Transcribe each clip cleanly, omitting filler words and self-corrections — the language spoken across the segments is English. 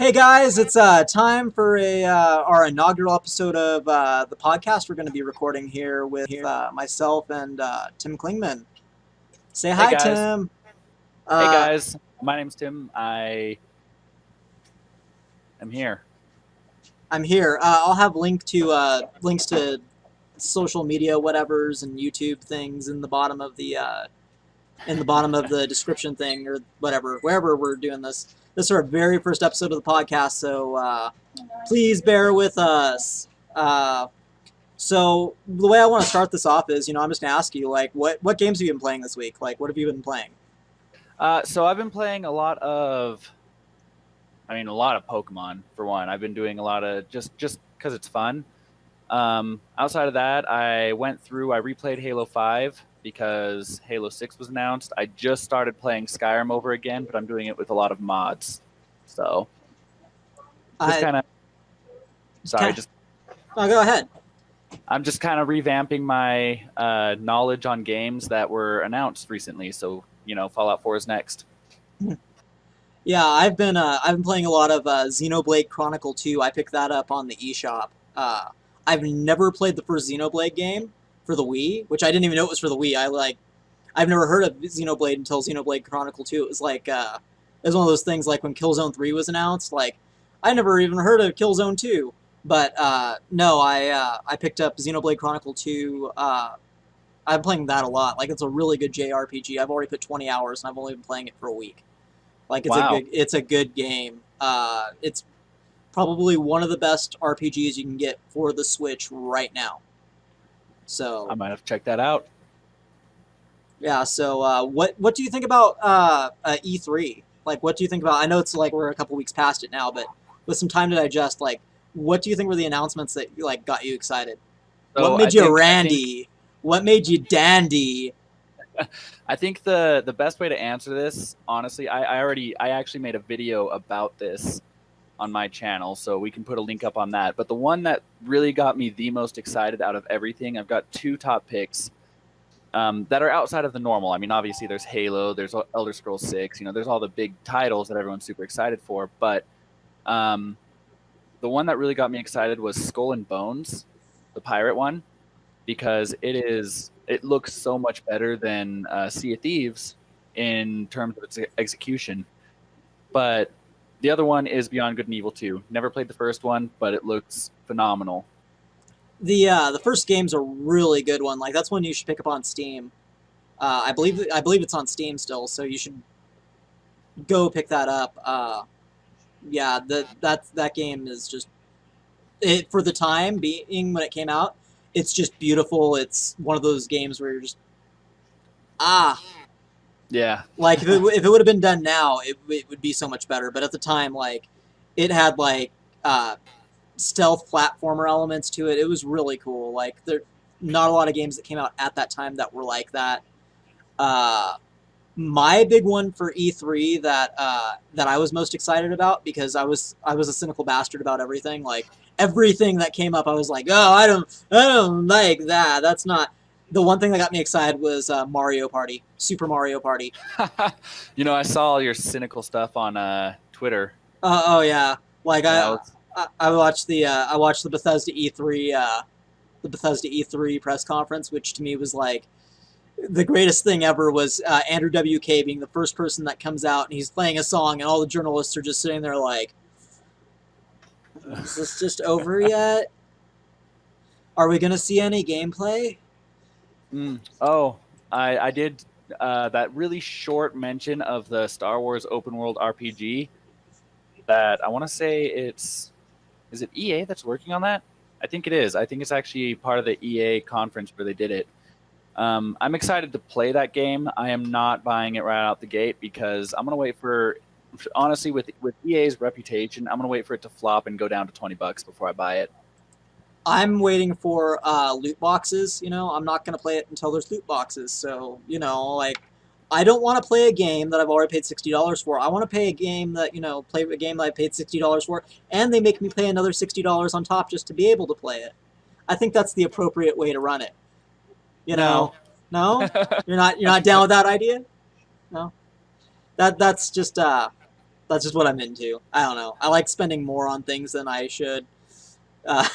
Hey guys, it's time for our inaugural episode of the podcast we're going to be recording here with myself and Tim Klingman. Say Hey hi, guys. Tim. Hey Uh, guys. My name's Tim. I am here. I'm here. I'll have links to social media whatevers and YouTube things in the bottom of the description thing or whatever wherever we're doing this. This is our very first episode of the podcast, so please bear with us. So the way I want to start this off is, I'm just gonna ask you, like, what games have you been playing this week? Like, what have you been playing? So I've been playing a lot of Pokemon for one. I've been doing a lot of just because it's fun. Outside of that, I replayed Halo 5 because Halo 6 was announced. I just started playing Skyrim over again, but I'm doing it with a lot of mods. So just kind of sorry, just Oh, go ahead. I'm just kind of revamping my knowledge on games that were announced recently. So, Fallout 4 is next. Yeah, I've been playing a lot of Xenoblade Chronicle 2. I picked that up on the eShop. I've never played the first Xenoblade game for the Wii, which I didn't even know it was for the Wii. I've never heard of Xenoblade until Xenoblade Chronicle 2. It was it was one of those things like when Killzone 3 was announced. Like, I never even heard of Killzone 2. But no, I picked up Xenoblade Chronicle 2. I'm playing that a lot. Like, it's a really good JRPG. I've already put 20 hours, and I've only been playing it for a week. Like, Wow. it's a good game. It's probably one of the best RPGs you can get for the Switch right now. I So might have to check that out. yeah. So what do you think about E3? Like, what do you think about? I know it's like we're a couple weeks past it now, but with some time to digest, like, what do you think were the announcements that like got you excited? What So made you Randy? What made you Dandy? I think the best way to answer this, honestly, I actually made a video about this on my channel, so we can put a link up on that. But the one that really got me the most excited out of everything, I've got two top picks that are outside of the normal. I mean, obviously there's Halo, there's Elder Scrolls 6, there's all the big titles that everyone's super excited for. But the one that really got me excited was Skull and Bones, the pirate one, because it looks so much better than Sea of Thieves in terms of its execution. But the other one is Beyond Good and Evil 2. Never played the first one, but it looks phenomenal. The first game's a really good one. Like, that's one you should pick up on Steam. I believe it's on Steam still, so you should go pick that up. Yeah, that game is just it for the time being when it came out. It's just beautiful. It's one of those games where you're just ah, Yeah. like if it would have been done now, it would be so much better. But at the time, like it had like stealth platformer elements to it. It was really cool. Like there, not a lot of games that came out at that time that were like that. Uh, my big one for E3 that I was most excited about because I was a cynical bastard about everything. Like everything that came up, I was like, oh, I don't like that. That's not the one thing that got me excited was Mario Party, Super Mario Party. I saw all your cynical stuff on Twitter. Oh yeah, like Was, I watched the Bethesda E3 press conference, which to me was like the greatest thing ever was Andrew WK being the first person that comes out and he's playing a song and all the journalists are just sitting there like, is this just over yet? Are we gonna see any gameplay? oh, I did that really short mention of the Star Wars open world RPG that I want to say is it EA that's working on that? I think it is. I think it's actually part of the EA conference where they did it. I'm excited to play that game. I am not buying it right out the gate because I'm gonna wait for, honestly, with EA's reputation, I'm gonna wait for it to flop and go down to $20 before I buy it. I'm waiting for loot boxes. I'm not gonna play it until there's loot boxes. So like I don't want to play a game that I've already paid $60 for. I want to play a game that play a game that I paid $60 for, and they make me pay another $60 on top just to be able to play it. I think that's the appropriate way to run it. No. No, you're not down with that idea. No, that's just That's just what I'm into. I don't know. I like spending more on things than I should. Uh,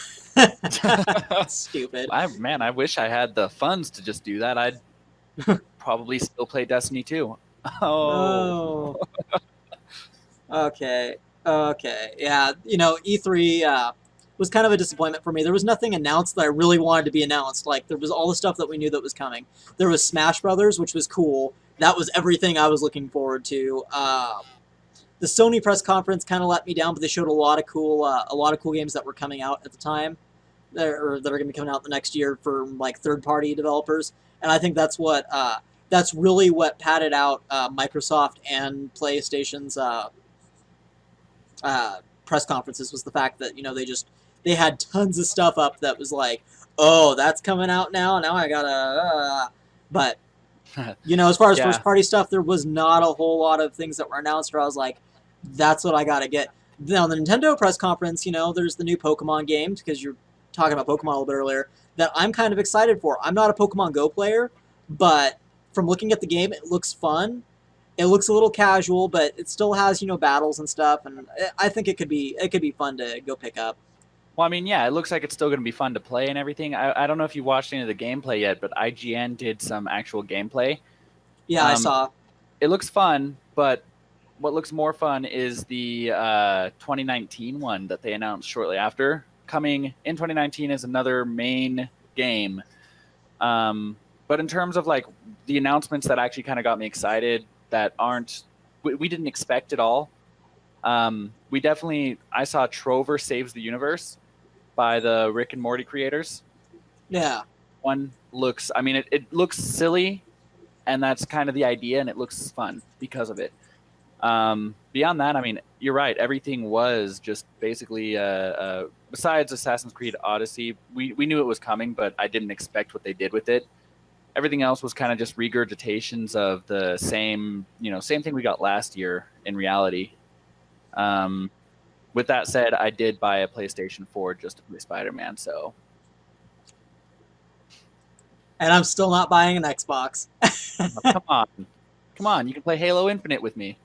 stupid. I wish I had the funds to just do that. I'd probably still play Destiny 2. Oh, Oh, okay. Okay. Yeah, E3 was kind of a disappointment for me. There was nothing announced that I really wanted to be announced. Like, there was all the stuff that we knew that was coming. There was Smash Brothers, which was cool. That was everything I was looking forward to. The Sony press conference kind of let me down, but they showed a lot of cool games that were coming out at the time, or that are going to be coming out the next year for like third-party developers. And I think that's really what padded out Microsoft and PlayStation's press conferences, was the fact that they had tons of stuff up that was like, oh, that's coming out now. Now I gotta. But as far as yeah. first party stuff, there was not a whole lot of things that were announced where I was like, that's what I gotta get. Now the Nintendo press conference, there's the new Pokemon games, because you're talking about Pokemon a little bit earlier, that I'm kind of excited for. I'm not a Pokemon Go player, but from looking at the game, it looks fun. It looks a little casual, but it still has battles and stuff, and I think it could be fun to go pick up. Well, I mean, yeah, it looks like it's still going to be fun to play and everything. I don't know if you watched any of the gameplay yet, but IGN did some actual gameplay. Yeah, I saw. It looks fun, but what looks more fun is the 2019 one that they announced shortly after. Coming in 2019 is another main game. But in terms of like the announcements that actually kind of got me excited, that we didn't expect at all. I saw Trover Saves the Universe by the Rick and Morty creators. Yeah. One looks, I mean, it looks silly, and that's kind of the idea, and it looks fun because of it. Beyond that, I mean, you're right. Everything was just basically, besides Assassin's Creed Odyssey, we knew it was coming, but I didn't expect what they did with it. Everything else was kind of just regurgitations of the same thing we got last year in reality. With that said, I did buy a PlayStation 4 just to play Spider-Man, so. And I'm still not buying an Xbox. Oh, come on, you can play Halo Infinite with me.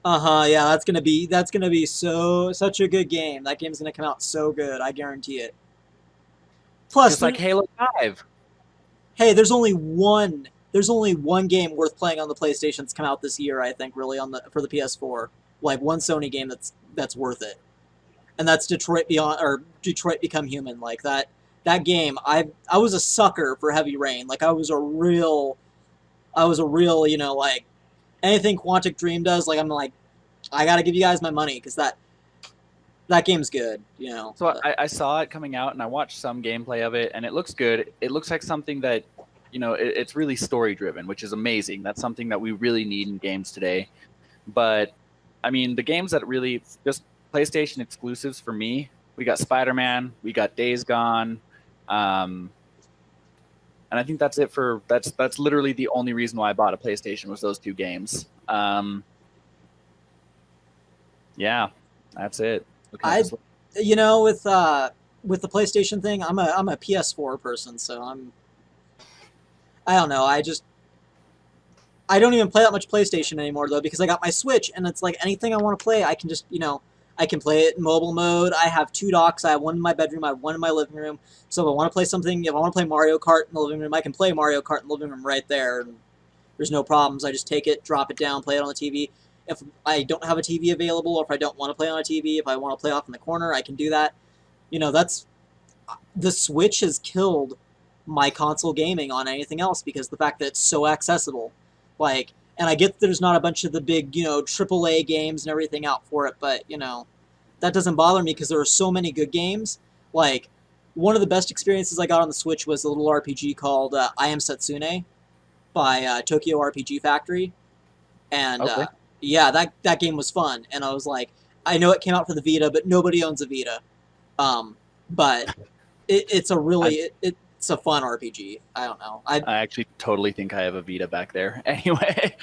Yeah, that's gonna be such a good game. That game's gonna come out so good, I guarantee it. Plus, just like Halo 5. Hey, there's only one game worth playing on the PlayStation that's come out this year, I think, really for the PS4. Like one Sony game that's worth it. And that's Detroit Become Human. Like that game, I was a sucker for Heavy Rain. Like I was a real, like anything Quantic Dream does, like I'm like, I got to give you guys my money, because that game's good, So I saw it coming out, and I watched some gameplay of it, and it looks good. It looks like something that, it's really story-driven, which is amazing. That's something that we really need in games today. But, I mean, the games that really just PlayStation exclusives for me, we got Spider-Man, we got Days Gone, and I think that's it that's literally the only reason why I bought a PlayStation, was those two games. Yeah, that's it. Okay. With the PlayStation thing, I'm a PS4 person, so I don't know. I don't even play that much PlayStation anymore, though, because I got my Switch, and it's like anything I want to play, I can just, I can play it in mobile mode. I have two docks. I have one in my bedroom. I have one in my living room. So if I want to play Mario Kart in the living room, I can play Mario Kart in the living room right there. And there's no problems. I just take it, drop it down, play it on the TV. If I don't have a TV available, or if I don't want to play on a TV, if I want to play off in the corner, I can do that. The Switch has killed my console gaming on anything else, because the fact that it's so accessible. Like, and I get that there's not a bunch of the big, AAA games and everything out for it, but, that doesn't bother me, because there are so many good games. Like, one of the best experiences I got on the Switch was a little RPG called I Am Setsune by Tokyo RPG Factory. And, okay. Yeah, that game was fun. And I was like, I know it came out for the Vita, but nobody owns a Vita. But it's a really... It's a fun RPG. I don't know. I actually totally think I have a Vita back there. Anyway,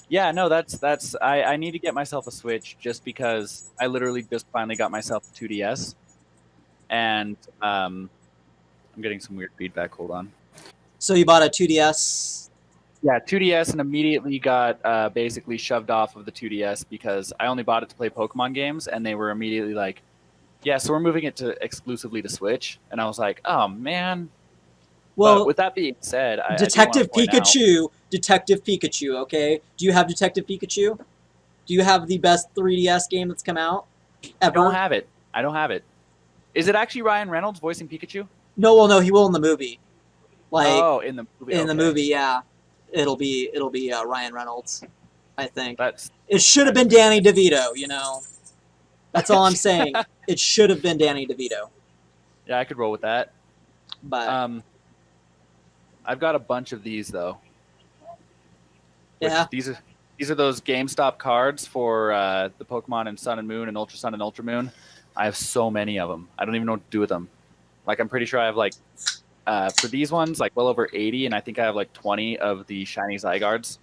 yeah, no, that's. I need to get myself a Switch, just because I literally just finally got myself a 2DS, and I'm getting some weird feedback. Hold on. So you bought a 2DS? Yeah, 2DS, and immediately got basically shoved off of the 2DS because I only bought it to play Pokemon games, and they were immediately like, "Yeah, so we're moving it to exclusively to Switch." And I was like, "Oh man!" But Well, with that being said, I do want to Detective point out Pikachu, Detective Pikachu. Okay, do you have Detective Pikachu? Do you have the best 3DS game that's come out I don't ever? have it. I don't have it. Is it actually Ryan Reynolds voicing Pikachu? No, well, no, he will in the movie. Like Oh, in the movie. in the Okay, movie, yeah, it'll be Ryan Reynolds. I think that's it should have been pretty Danny DeVito. That's all I'm saying. good. It should have been Danny DeVito. Yeah, I could roll with that. But Um, I've got a bunch of these though. yeah, Which these are those GameStop cards for the Pokemon and Sun and Moon and Ultra Sun and Ultra Moon. I have so many of them. I don't even know what to do with them. Like I'm pretty sure I have like for these ones like well over 80, and I think I have like 20 of the shiny Zygardes.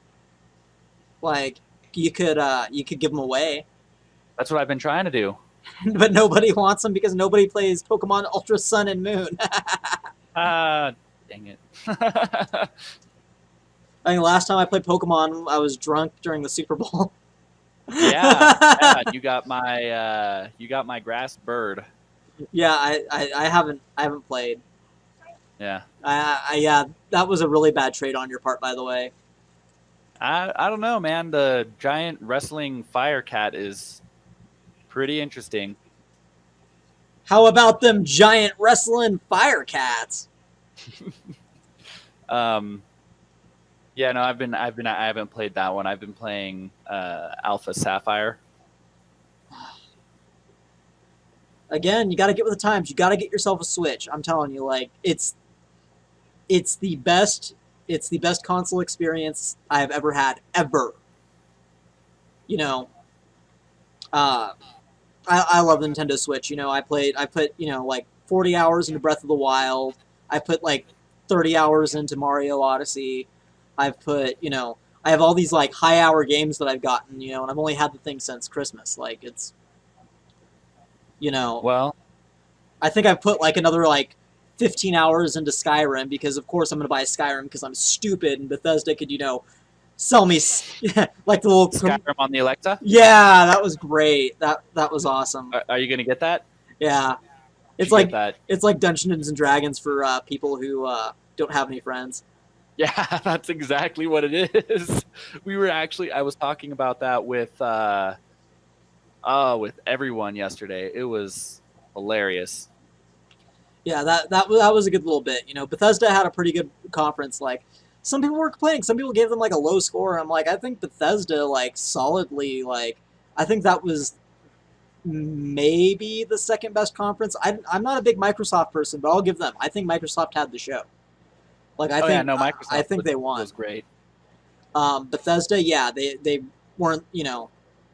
like you could give them away, That's what I've been trying to do. but nobody wants them because nobody plays Pokemon Ultra Sun and Moon. Ah, dang it. I think last time I played Pokemon, I was drunk during the Super Bowl. Yeah, you got my grass bird. Yeah, I haven't played. Yeah. Yeah, that was a really bad trade on your part, by the way. I don't know, man. The giant wrestling fire cat is pretty interesting. How about them giant wrestling fire cats? Um, yeah, no, I haven't played that one. I've been playing Alpha Sapphire. Again, you got to get with the times. You got to get yourself a Switch. I'm telling you, like it's the best. It's the best console experience I have ever had ever. You know, uh, I love the Nintendo Switch. I put like 40 hours into Breath of the Wild. I put like 30 hours into Mario Odyssey. I've put I have all these like high hour games that I've gotten. And I've only had the thing since Christmas. Like it's you know Well, I think I've put like another like 15 hours into Skyrim because of course I'm gonna buy Skyrim because I'm stupid and Bethesda could sell me like the little Skyrim on the Alexa. yeah, that was great. That was awesome. Are you gonna get that? Yeah, You it's should get like that. it's like Dungeons and Dragons for people who don't have any friends. Yeah, that's exactly what it is. I was talking about that with everyone yesterday. It was hilarious. Yeah, that was a good little bit. Bethesda had a pretty good conference. Like some people were complaining, some people gave them like a low score. I'm like, I think Bethesda like solidly like I think that was maybe the second best conference. I'm not a big Microsoft person, but I'll give them. I think Microsoft had the show. Like Oh yeah, no, I Microsoft think they won. was great. Bethesda, yeah, they weren't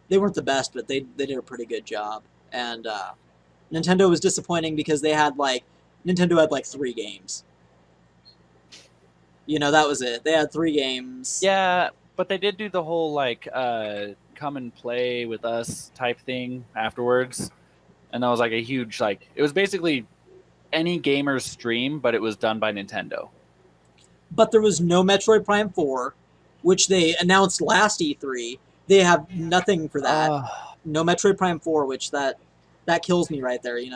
they weren't the best, but they did a pretty good job. And Nintendo was disappointing because Nintendo had like 3 games. That was it. They had 3 games. Yeah, but they did do the whole like come and play with us type thing afterwards. And that was like a huge like it was basically any gamer's stream, but it was done by Nintendo. But there was no Metroid Prime 4, which they announced last E3. They have nothing for that. No Metroid Prime 4, which that kills me right there. You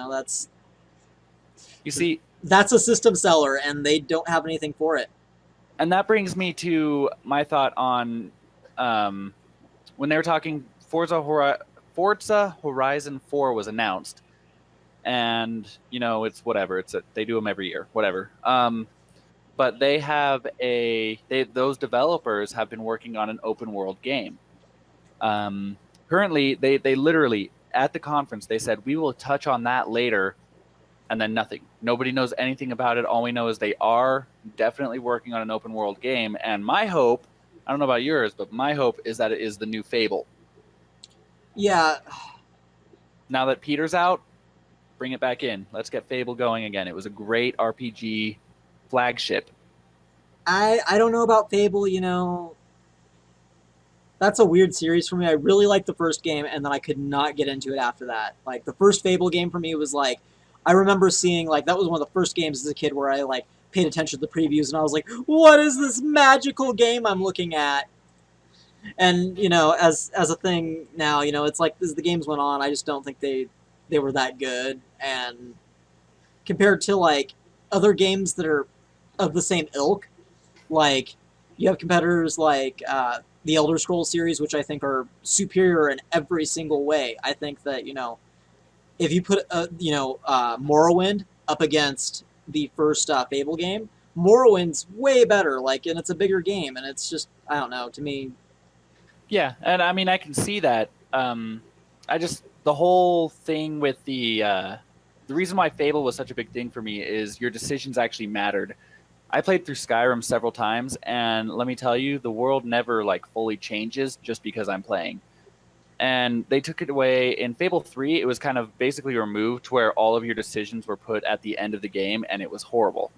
see, That's a system seller, and they don't have anything for it. and that brings me to my thought on when they were talking Forza Horizon 4 was announced, and it's whatever. They do them every year, whatever. But they have those developers have been working on an open world game. Currently, they literally at the conference they said we will touch on that later, and then nothing. Nobody knows anything about it. All we know is they are definitely working on an open world game. And my hope, I don't know about yours, but my hope is that it is the new Fable. Yeah. Now that Peter's out, bring it back in. Let's get Fable going again. It was a great RPG flagship. I don't know about Fable, that's a weird series for me. I really liked the first game, and then I could not get into it after that. Like, the first Fable game for me was like, I remember seeing, like, that was one of the first games as a kid where I, like, paid attention to the previews, and I was like, "What is this magical game I'm looking at?" And as a thing now, it's like as the games went on, I just don't think they were that good. And compared to like other games that are of the same ilk, like you have competitors like the Elder Scrolls series, which I think are superior in every single way. I think that if you put Morrowind up against the first Fable game, Morrowind's way better. Like, and it's a bigger game, and it's just I don't know. To me, Yeah, and I mean I can see that. I just the whole thing with the reason why Fable was such a big thing for me is your decisions actually mattered. I played through Skyrim several times, and let me tell you, the world never like fully changes just because I'm playing. And they took it away in Fable 3. It was kind of basically removed to where all of your decisions were put at the end of the game, and it was horrible.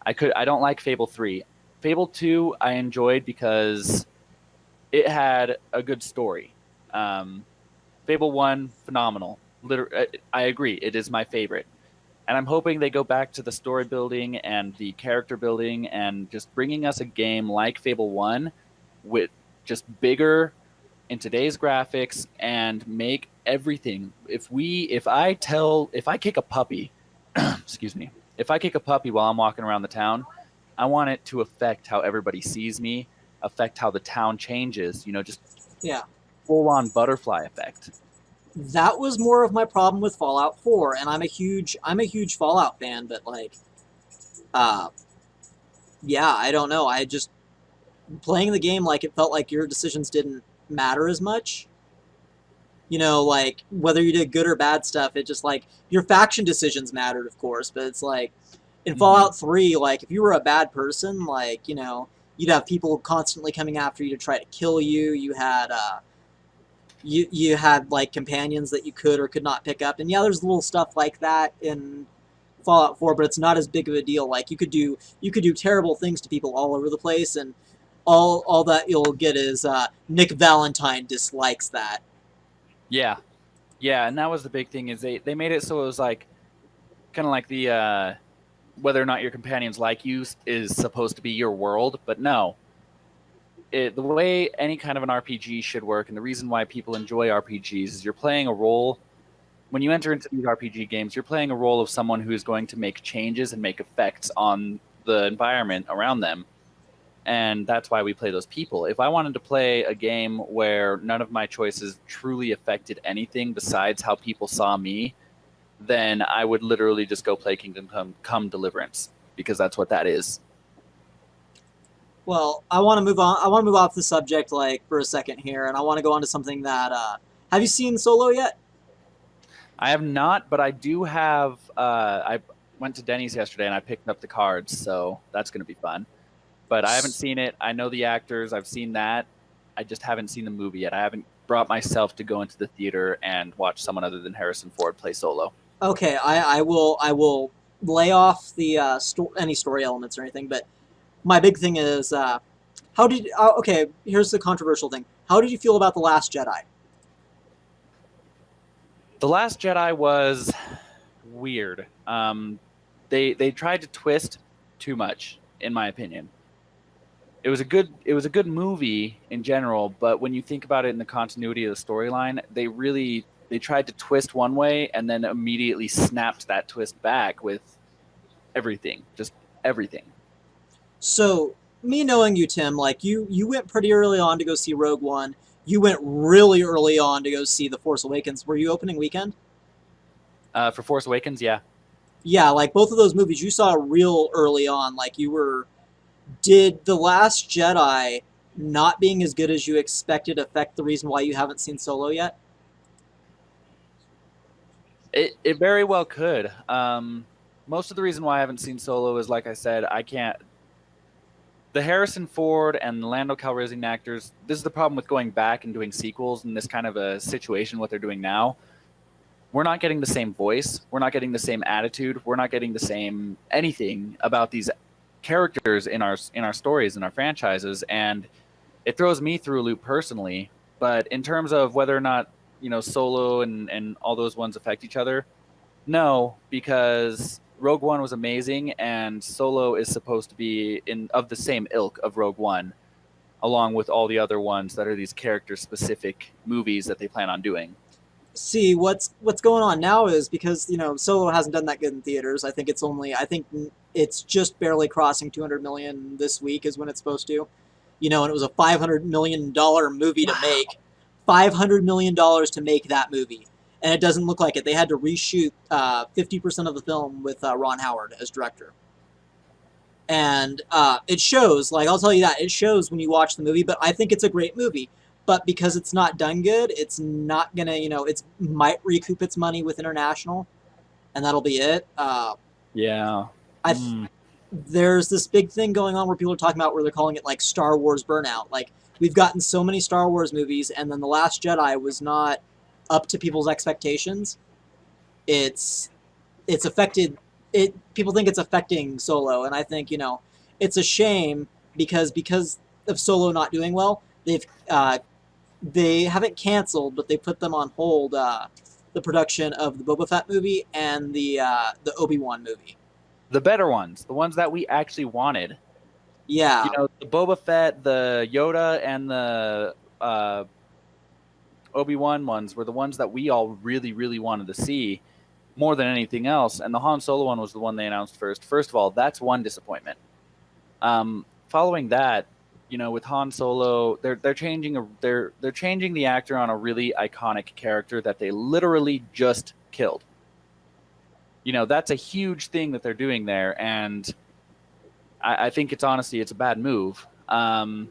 I don't like Fable 3. Fable 2 I enjoyed because it had a good story. Fable 1, phenomenal. I agree, it is my favorite. And I'm hoping they go back to the story building and the character building and just bringing us a game like Fable 1 with just bigger in today's graphics and make everything. If I kick a puppy, excuse me, if I kick a puppy while I'm walking around the town, I want it to affect how everybody sees me, affect how the town changes, just yeah, full on butterfly effect. that was more of my problem with Fallout 4, and I'm a huge Fallout fan, but like, uh, yeah, I don't know. I just playing the game like it felt like your decisions didn't matter as much. Like whether you did good or bad stuff, it just like your faction decisions mattered, of course, but it's like in Mm-hmm. Fallout 3, like if you were a bad person, like, you'd have people constantly coming after you to try to kill you. You had like companions that you could or could not pick up. And yeah, there's little stuff like that in Fallout 4, but it's not as big of a deal. Like you could do terrible things to people all over the place, and all that you'll get is Nick Valentine dislikes that. Yeah, yeah, and that was the big thing is they made it so it was like kind of like the whether or not your companions like you is supposed to be your world, but no, the way any kind of an RPG should work, and the reason why people enjoy RPGs is you're playing a role. When you enter into these RPG games, you're playing a role of someone who is going to make changes and make effects on the environment around them. And that's why we play those people. If I wanted to play a game where none of my choices truly affected anything besides how people saw me, then I would literally just go play Kingdom Come Deliverance, because that's what that is. Well, I want to move on. I want to move off the subject like for a second here, and I want to go on to something that. Have you seen Solo yet? I have not, but I do have. I went to Denny's yesterday and I picked up the cards, so that's going to be fun. But I haven't seen it. I know the actors. I've seen that. I just haven't seen the movie yet. I haven't brought myself to go into the theater and watch someone other than Harrison Ford play Solo. Okay, I will lay off the any story elements or anything, but my big thing is how did okay. Here's the controversial thing. How did you feel about the Last Jedi? The Last Jedi was weird. They tried to twist too much, in my opinion. It was a good movie in general, but when you think about it in the continuity of the storyline, they tried to twist one way and then immediately snapped that twist back with everything, just everything. So me knowing you, Tim, like you went pretty early on to go see Rogue One. You went really early on to go see The Force Awakens. Were you opening weekend? For Force Awakens, yeah. Yeah, like both of those movies you saw real early on. Like you were. Did The Last Jedi not being as good as you expected affect the reason why you haven't seen Solo yet? It very well could. Most of the reason why I haven't seen Solo is, like I said, I can't. The Harrison Ford and the Lando Calrissian actors. This is the problem with going back and doing sequels in this kind of a situation. What they're doing now, we're not getting the same voice. We're not getting the same attitude. We're not getting the same anything about these characters in our stories in our franchises, and it throws me through a loop personally. But in terms of whether or not Solo and all those ones affect each other, no, because Rogue One was amazing, and Solo is supposed to be of the same ilk of Rogue One, along with all the other ones that are these character-specific movies that they plan on doing. See, what's going on now is because Solo hasn't done that good in theaters. I think it's just barely crossing 200 million this week is when it's supposed to. And it was a $500 million movie to make. $500 million to make that movie, and it doesn't look like it. They had to reshoot 50% of the film with Ron Howard as director, and it shows. Like, I'll tell you that it shows when you watch the movie. But I think it's a great movie. But because it's not done good, it's not gonna. It might recoup its money with international, and that'll be it. Yeah. There's this big thing going on where people are talking about where they're calling it like Star Wars burnout. Like, we've gotten so many Star Wars movies, and then The Last Jedi was not up to people's expectations. It's affected it. People think it's affecting Solo, and I think it's a shame because of Solo not doing well. They haven't canceled, but they put them on hold. The production of the Boba Fett movie and the Obi-Wan movie. The better ones, the ones that we actually wanted. Yeah. The Boba Fett, the Yoda, and the Obi-Wan ones were the ones that we all really, really wanted to see more than anything else. And the Han Solo one was the one they announced first. First of all, that's one disappointment. Following that, with Han Solo, they're changing the actor on a really iconic character that they literally just killed. That's a huge thing that they're doing there, and I think it's a bad move. As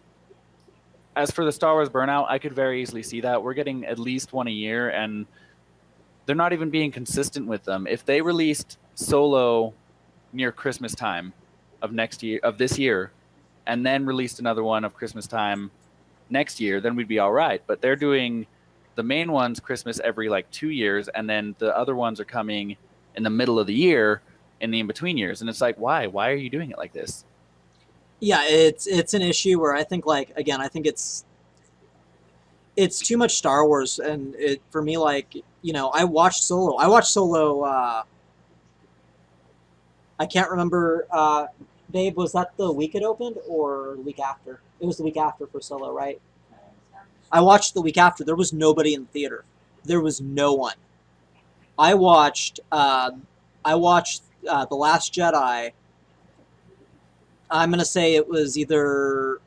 for the Star Wars burnout, I could very easily see that. We're getting at least one a year, and they're not even being consistent with them. If they released Solo near Christmas time of this year, and then released another one of Christmas time next year, then we'd be all right. But they're doing the main ones Christmas every 2 years, and then the other ones are coming in the middle of the year in the in-between years. And it's like, why? Why are you doing it like this? Yeah, it's an issue where I think I think it's too much Star Wars, and for me I watched Solo. I can't remember. Babe, was that the week it opened or the week after? It was the week after for Solo, right? I watched the week after. There was nobody in the theater. There was no one. I watched The Last Jedi. I'm gonna say it was either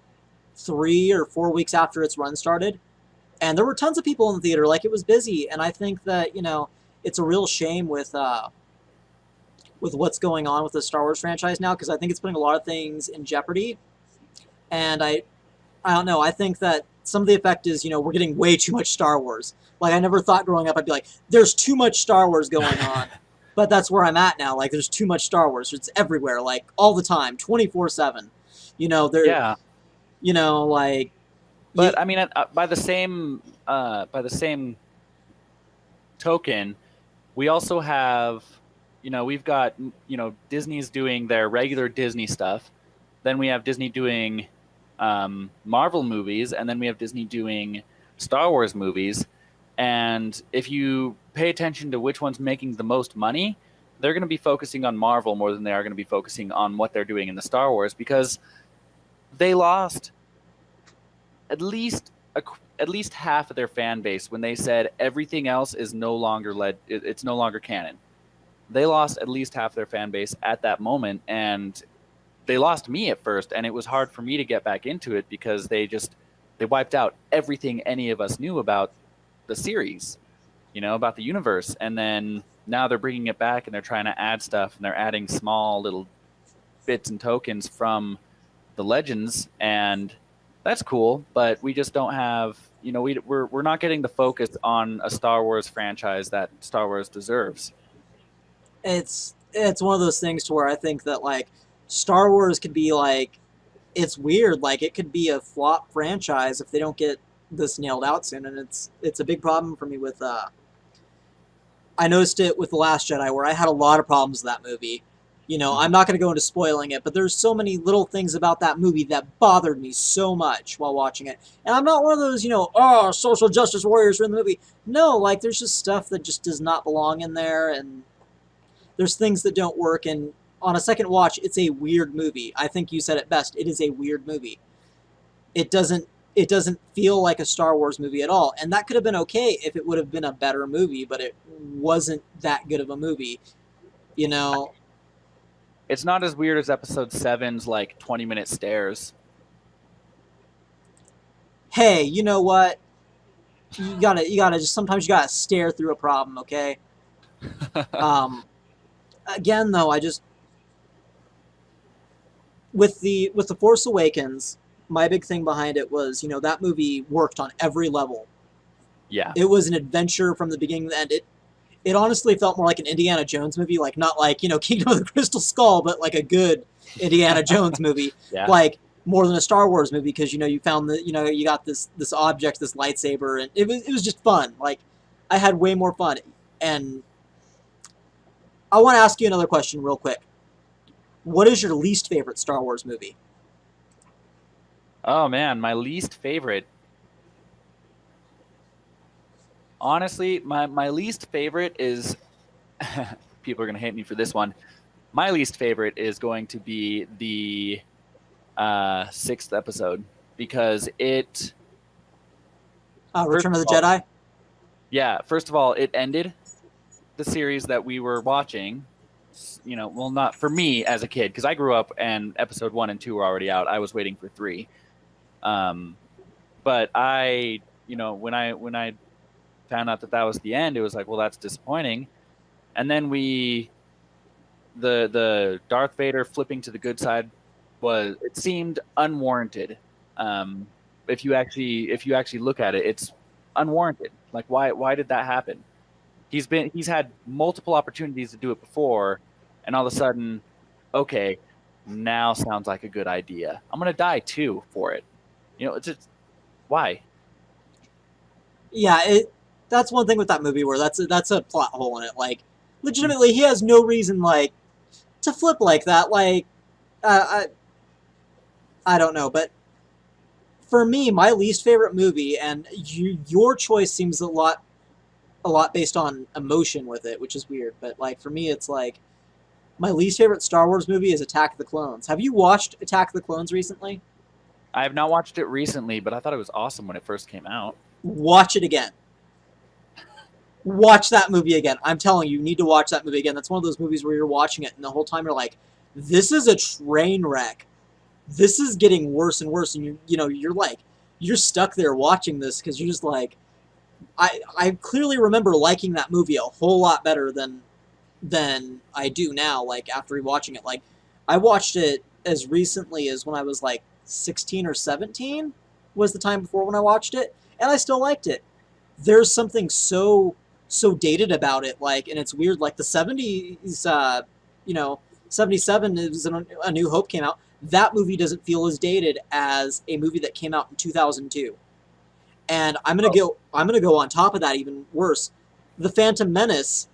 3 or 4 weeks after its run started, and there were tons of people in the theater. Like, it was busy, and I think that it's a real shame with what's going on with the Star Wars franchise now, because I think it's putting a lot of things in jeopardy. And I don't know. I think that some of the effect is we're getting way too much Star Wars. Like, I never thought growing up I'd be like, there's too much Star Wars going on. But that's where I'm at now. Like, there's too much Star Wars. It's everywhere, like, all the time, 24/7. Yeah. But I mean, by the same token, we also have, we've got, Disney's doing their regular Disney stuff. Then we have Disney doing Marvel movies, and then we have Disney doing Star Wars movies. And if you pay attention to which one's making the most money, they're going to be focusing on Marvel more than they are going to be focusing on what they're doing in the Star Wars, because they lost at least half of their fan base when they said everything else is no longer it's no longer canon. They lost at least half their fan base at that moment, and they lost me at first, and it was hard for me to get back into it because they wiped out everything any of us knew about the series, about the universe. And then now they're bringing it back, and they're trying to add stuff, and they're adding small little bits and tokens from the legends, and that's cool. But we just don't have, we're not getting the focus on a Star Wars franchise that Star Wars deserves. It's one of those things to where I think that Star Wars could be it's weird. It could be a flop franchise if they don't get this nailed out soon, and it's a big problem for me with. I noticed it with The Last Jedi, where I had a lot of problems with that movie. I'm not going to go into spoiling it, but there's so many little things about that movie that bothered me so much while watching it. And I'm not one of those, social justice warriors who are in the movie. No, there's just stuff that just does not belong in there, and There's things that don't work, and on a second watch, it's a weird movie. I think you said it best. It is a weird movie. It doesn't feel like a Star Wars movie at all. And that could have been okay if it would have been a better movie, but it wasn't that good of a movie. You know, It's not as weird as episode seven's like 20-minute stares. hey, you know what? You gotta just sometimes you gotta stare through a problem, okay? Um, Again though, I just with the Force Awakens, my big thing behind it was, that movie worked on every level. Yeah. It was an adventure from the beginning to the end. It honestly felt more like an Indiana Jones movie, like not like, Kingdom of the Crystal Skull, but like a good Indiana Jones movie. Yeah. Like more than a Star Wars movie, because you found that you got this object, this lightsaber, and it was just fun. Like I had way more fun. And I want to ask you another question real quick. What is your least favorite Star Wars movie? Oh man, my least favorite. Honestly, my least favorite is people are going to hate me for this one. My least favorite is going to be the sixth episode, because it Return of the Jedi? Yeah, first of all, it ended the series that we were watching. Well, not for me as a kid, because I grew up and episode 1 and 2 were already out. I was waiting for 3. But when I found out that was the end, it was like, well, that's disappointing. And then the Darth Vader flipping to the good side it seemed unwarranted. If you actually look at it, it's unwarranted. Like, why did that happen? He's had multiple opportunities to do it before, and all of a sudden, okay, now sounds like a good idea. I'm gonna die too for it. It's just why? Yeah, that's one thing with that movie where that's a plot hole in it. Like, legitimately, he has no reason like to flip like that. Like, I don't know, but for me, my least favorite movie, and your choice seems a lot based on emotion with it, which is weird. But like for me, it's like my least favorite Star Wars movie is Attack of the Clones. Have you watched Attack of the Clones recently? I have not watched it recently, but I thought it was awesome when it first came out. Watch it again. Watch that movie again. I'm telling you, you need to watch that movie again. That's one of those movies where you're watching it and the whole time you're like, this is a train wreck. This is getting worse and worse, and you're like, you're stuck there watching this because you're just like, I clearly remember liking that movie a whole lot better than I do now. Like after rewatching it, like I watched it as recently as when I was like 16 or 17 was the time before when I watched it, and I still liked it. There's something so dated about it, like, and it's weird. Like the 70s, 77 is A New Hope came out. That movie doesn't feel as dated as a movie that came out in 2002. And I'm gonna go on top of that even worse. The Phantom Menace.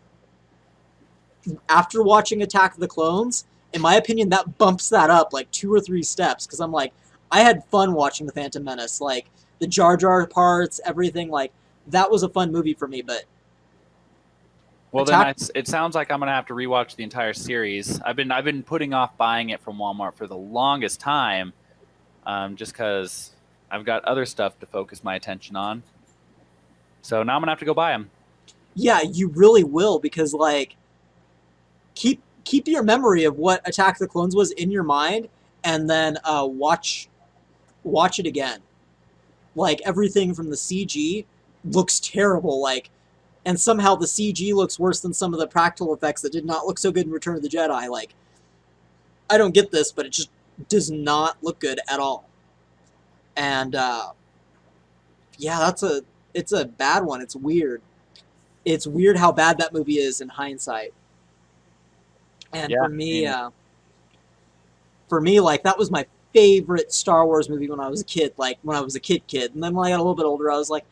After watching Attack of the Clones, in my opinion, that bumps that up like 2 or 3 steps, because I'm like, I had fun watching The Phantom Menace. Like the Jar Jar parts, everything, like that was a fun movie for me. But well, then it sounds like I'm gonna have to rewatch the entire series. I've been putting off buying it from Walmart for the longest time, just because I've got other stuff to focus my attention on. So now I'm gonna have to go buy them. Yeah, you really will, because like keep your memory of what Attack of the Clones was in your mind, and then watch it again. Like everything from the CG looks terrible, like, and somehow the CG looks worse than some of the practical effects that did not look so good in Return of the Jedi. Like, I don't get this, but it just does not look good at all. And yeah, it's a bad one. It's weird. It's weird how bad that movie is in hindsight. And Yeah, for me, like that was my favorite Star Wars movie when I was a kid. Like when I was a kid, and then when I got a little bit older, I was like,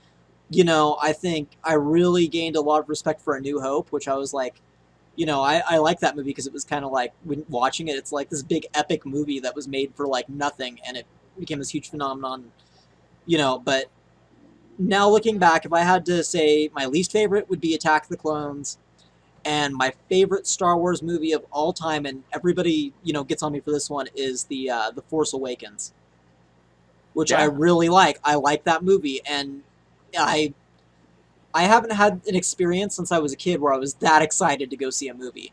I think I really gained a lot of respect for A New Hope, which I was like, I like that movie because it was kind of like, when watching it, it's like this big epic movie that was made for like nothing, and it became this huge phenomenon. But now looking back, if I had to say my least favorite would be Attack of the Clones, And my favorite Star Wars movie of all time, and everybody gets on me for this one, is the Force Awakens, which I Yeah, really like. I like that movie, and I I haven't had an experience since I was a kid where I was that excited to go see a movie.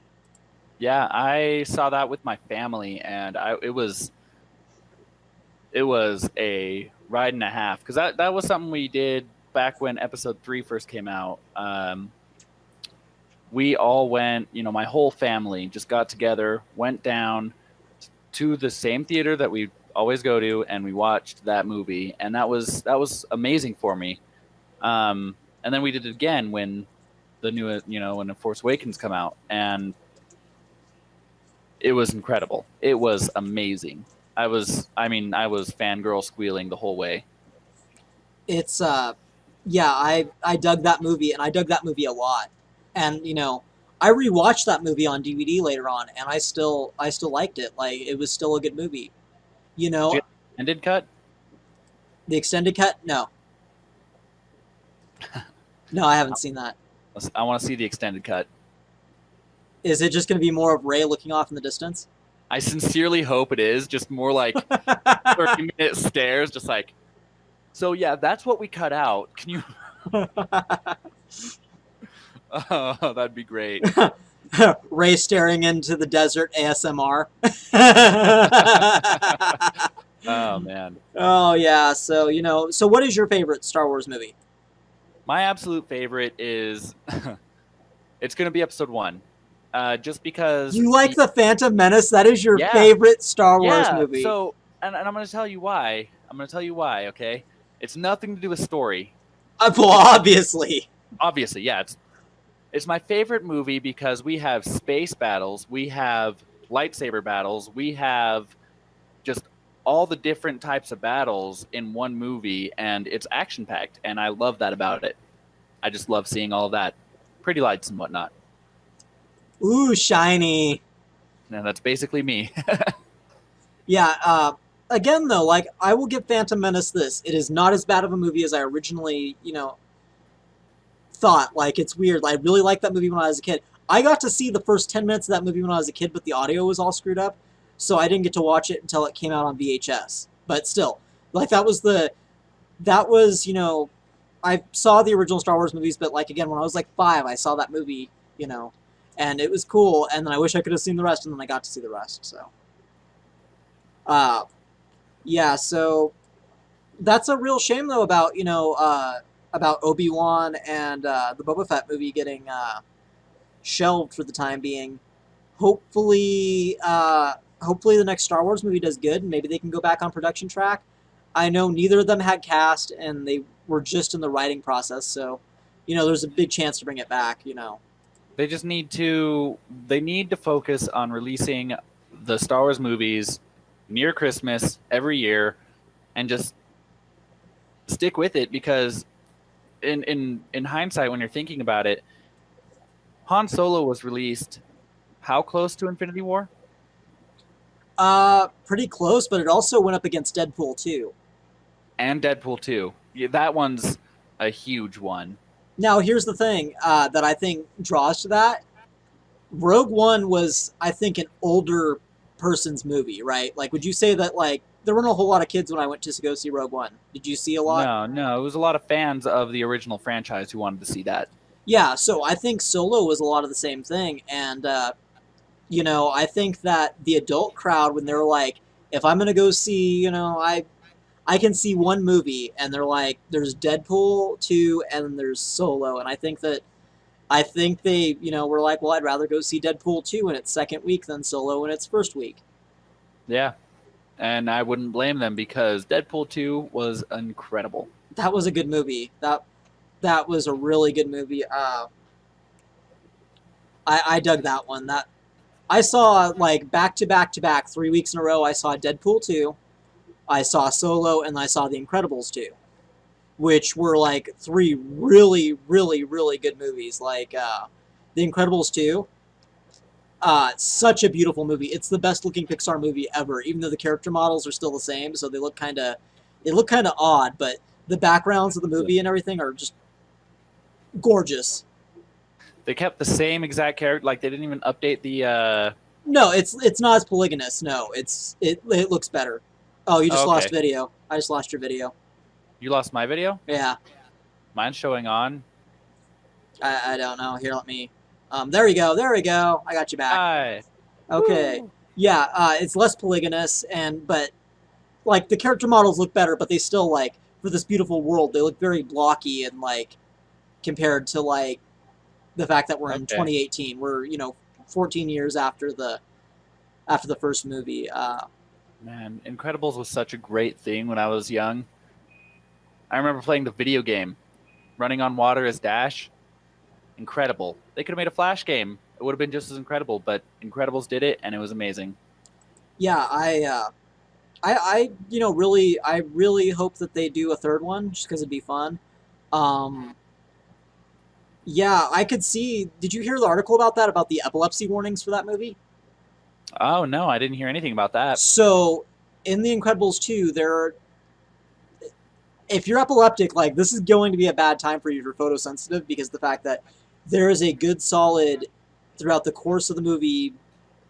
yeah, I saw that with my family, and it was a ride and a half because that was something we did back when Episode 3 first came out. We all went, my whole family just got together, went down to the same theater that we always go to, and we watched that movie, and that was amazing for me. And then we did it again when the new, when the Force Awakens come out, and it was incredible. It was amazing. I was fangirl squealing the whole way. It's yeah, I dug that movie, and I dug that movie a lot. And I rewatched that movie on DVD later on, and I still liked it. Like, it was still a good movie. You Did you know, get the ended cut? the extended cut? No. No, I haven't seen that. I want to see the extended cut. Is it just going to be more of Ray looking off in the distance? I sincerely hope it is just more like 30-minute stares, just like, so yeah, that's what we cut out. Can you? Oh, that'd be great. Ray staring into the desert ASMR. Oh man, Oh yeah, so what is your favorite Star Wars movie? my absolute favorite is it's gonna be Episode 1, just because You like the Phantom Menace? That is your yeah, favorite Star Wars yeah. movie. So, and I'm gonna tell you why. I'm gonna tell you why. Okay, it's nothing to do with story. Well, obviously. Obviously, yeah, it's my favorite movie because we have space battles, we have lightsaber battles, we have just all the different types of battles in one movie, and it's action packed, and I love that about it. I just love seeing all of that, pretty lights and whatnot. Ooh, shiny. And that's basically me. Yeah, again though, like, I will give Phantom Menace this. It is not as bad of a movie as I originally, thought. Like, it's weird. I really liked that movie when I was a kid. I got to see the first 10 minutes of that movie when I was a kid, but the audio was all screwed up, so I didn't get to watch it until it came out on VHS. But still, like, I saw the original Star Wars movies, but, like, again, when I was like 5, I saw that movie, and it was cool, and then I wish I could have seen the rest, and then I got to see the rest, so. Uh, yeah, so that's a real shame though about Obi-Wan and the Boba Fett movie getting shelved for the time being. Hopefully the next Star Wars movie does good, and maybe they can go back on production track. I know neither of them had cast, and they were just in the writing process, so there's a big chance to bring it back. They just need to focus on releasing the Star Wars movies near Christmas every year and just stick with it, because in hindsight, when you're thinking about it, Han Solo was released how close to Infinity War? Pretty close, but it also went up against Deadpool too. And Deadpool 2. Yeah, that one's a huge one. Now, here's the thing that I think draws to that. Rogue One was, I think, an older person's movie, right? Like, would you say that, like, there weren't a whole lot of kids when I went to go see Rogue One? Did you see a lot? No, it was a lot of fans of the original franchise who wanted to see that. Yeah, so I think Solo was a lot of the same thing. And, I think that the adult crowd, when they're like, if I'm going to go see, I can see one movie, and they're like, there's Deadpool 2 and there's Solo. And I think they, were like, well, I'd rather go see Deadpool 2 in its second week than Solo in its first week. Yeah. And I wouldn't blame them, because Deadpool 2 was incredible. That was a good movie. That was a really good movie. I dug that one. That I saw, like, back to back to back 3 weeks in a row. I saw Deadpool 2, I saw Solo, and I saw The Incredibles 2, which were, like, 3 really, really, really good movies. Like, The Incredibles 2, such a beautiful movie. It's the best looking Pixar movie ever, even though the character models are still the same, so they look kind of odd, but the backgrounds of the movie and everything are just gorgeous. They kept the same exact character. Like they didn't even update the. No, it's not as polygynous. No, it looks better. Oh, you just Oh, lost okay. video. I just lost your video. You lost my video. Yeah, Mine's showing on. I don't know. Here, let me. There we go. There we go. I got you back. Hi. Okay. Woo. Yeah, it's less polygynous, but like the character models look better, but they still like for this beautiful world they look very blocky and like compared to like the fact that we're in Okay. 2018. We're 14 years after the first movie. Man, Incredibles was such a great thing when I was young. I remember playing the video game, running on water as Dash. Incredible. They could have made a Flash game. It would have been just as incredible, but Incredibles did it, and it was amazing. Yeah, I really hope that they do a third one just because it'd be fun. Um, yeah, I could see. Did you hear the article about that about the epilepsy warnings for that movie? Oh no, I didn't hear anything about that. So in The Incredibles 2, if you're epileptic, like this is going to be a bad time for you if you're photosensitive because the fact that there is a good solid throughout the course of the movie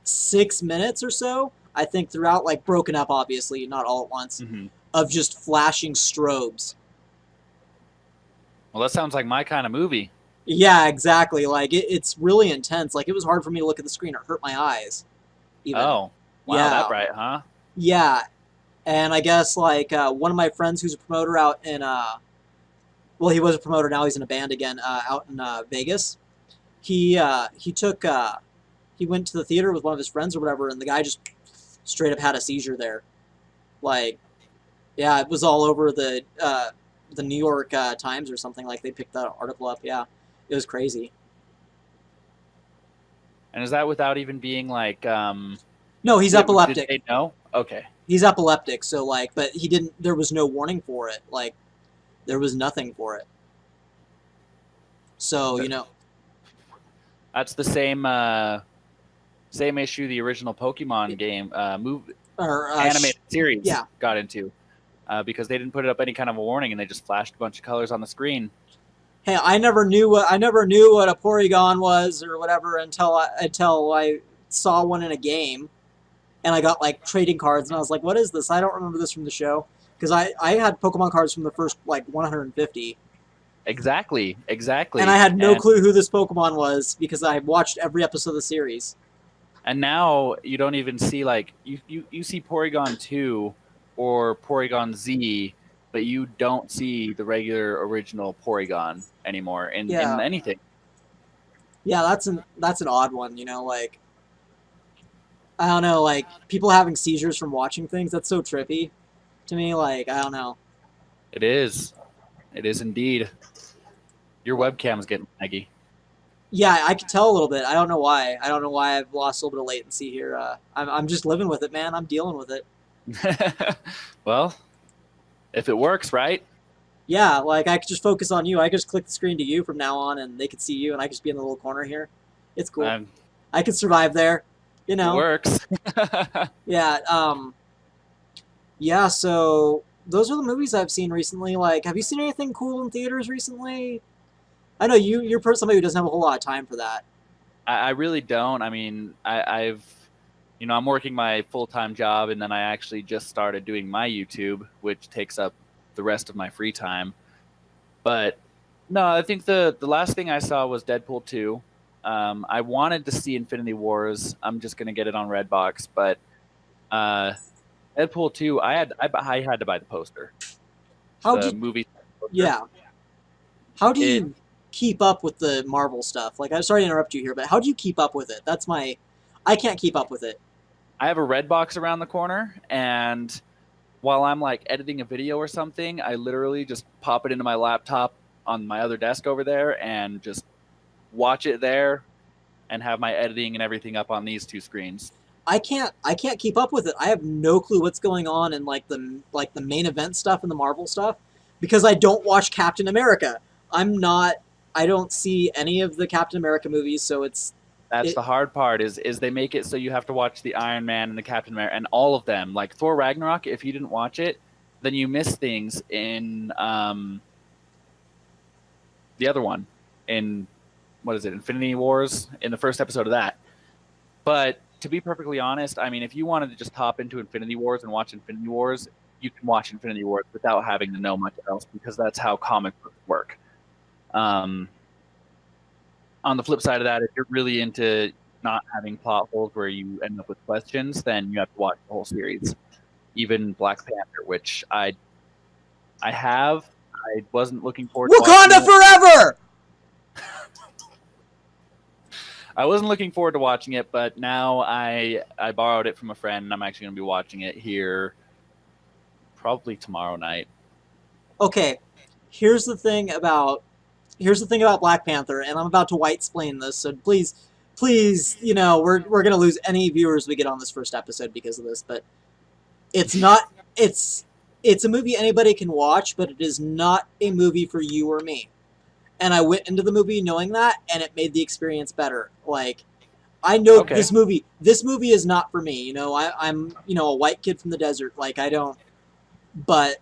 6 minutes or so, I think throughout, like broken up obviously, not all at once, Hmm. of just flashing strobes. Well, that sounds like my kind of movie. Yeah, exactly. Like it's really intense. Like it was hard for me to look at the screen. It hurt my eyes. Even. Oh, wow, that Yeah. bright, huh? Yeah. And I guess like one of my friends who's a promoter out in well, he was a promoter, now he's in a band again out in Vegas. He took he went to the theater with one of his friends or whatever, and the guy just straight up had a seizure there. Like, yeah, it was all over the New York Times or something. Like they picked that article up. Yeah, it was crazy. And is that without even being like, No, he's did epileptic. they know? Okay. He's epileptic. So like, but he didn't. There was no warning for it. Like there was nothing for it. So That's the same issue the original Pokemon game or animated series yeah. got into because they didn't put up any kind of a warning and they just flashed a bunch of colors on the screen. Hey, I never knew what a Porygon was or whatever until I saw one in a game, and I got like trading cards, and I was like, "What is this? I don't remember this from the show." Because I had Pokemon cards from the first like 150, Exactly. and I had no clue who this Pokemon was because I watched every episode of the series. And now you don't even see like you see Porygon 2 or Porygon Z, but you don't see the regular original Porygon anymore in Yeah, anything. yeah, that's an odd one. Like I don't know, like people having seizures from watching things. That's so trippy to me. Like I don't know. It is. It is indeed. Your webcam's getting laggy. Yeah, I could tell a little bit. I don't know why. I don't know why I've lost a little bit of latency here. I'm just living with it, man. I'm dealing with it. Well, if it works, right? Yeah, like I could just focus on you. I could just click the screen to you from now on, and they could see you, and I could just be in the little corner here. It's cool. Um, I could survive there. You it know. works. Yeah. Yeah. So those are the movies I've seen recently. Like, have you seen anything cool in theaters recently? I know you're somebody who doesn't have a whole lot of time for that. I really don't. I mean, I'm working my full-time job, and then I actually just started doing my YouTube, which takes up the rest of my free time. But no, I think the last thing I saw was Deadpool 2. I wanted to see Infinity Wars. I'm just gonna get it on Redbox, but uh, Deadpool 2, I had to buy the poster, How the did movie poster. Yeah? How do It you keep up with the Marvel stuff? Like, I'm sorry to interrupt you here, but how do you keep up with it? I can't keep up with it. I have a Redbox around the corner, and while I'm like editing a video or something, I literally just pop it into my laptop on my other desk over there and just watch it there and have my editing and everything up on these two screens. I can't keep up with it. I have no clue what's going on in like the main event stuff and the Marvel stuff because I don't watch Captain America. I'm not I don't see any of the Captain America movies, so That's it the hard part is they make it so you have to watch the Iron Man and the Captain America and all of them. Like Thor Ragnarok, if you didn't watch it, then you miss things in the other one in what is it, Infinity Wars, in the first episode of that. But to be perfectly honest, I mean, if you wanted to just hop into Infinity Wars and watch Infinity Wars, you can watch Infinity Wars without having to know much else, because that's how comic books work. On the flip side of that, if you're really into not having plot holes where you end up with questions, then you have to watch the whole series. Even Black Panther, which I wasn't looking forward to Wakanda forever! I wasn't looking forward to watching it, but now I borrowed it from a friend, and I'm actually going to be watching it here probably tomorrow night. Okay, here's the thing about Black Panther, and I'm about to white-splain this, so please, we're gonna lose any viewers we get on this first episode because of this, but it's a movie anybody can watch, but it is not a movie for you or me. And I went into the movie knowing that, and it made the experience better. Like, I know this movie is not for me. I'm a white kid from the desert. Like, I don't, but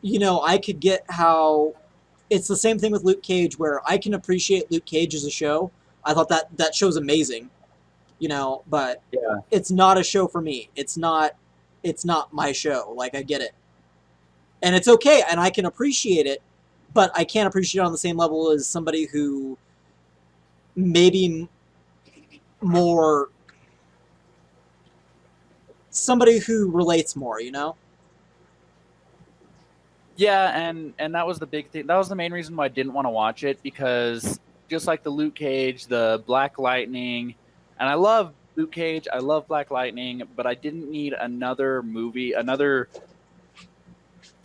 I could get how it's the same thing with Luke Cage, where I can appreciate Luke Cage as a show. I thought that show's amazing, but yeah, it's not a show for me. It's not my show. Like, I get it. And it's okay, and I can appreciate it, but I can't appreciate it on the same level as somebody who maybe somebody who relates more, Yeah, and that was the big thing. That was the main reason why I didn't want to watch it, because just like the Luke Cage, the Black Lightning, and I love Luke Cage, I love Black Lightning, but I didn't need another movie, another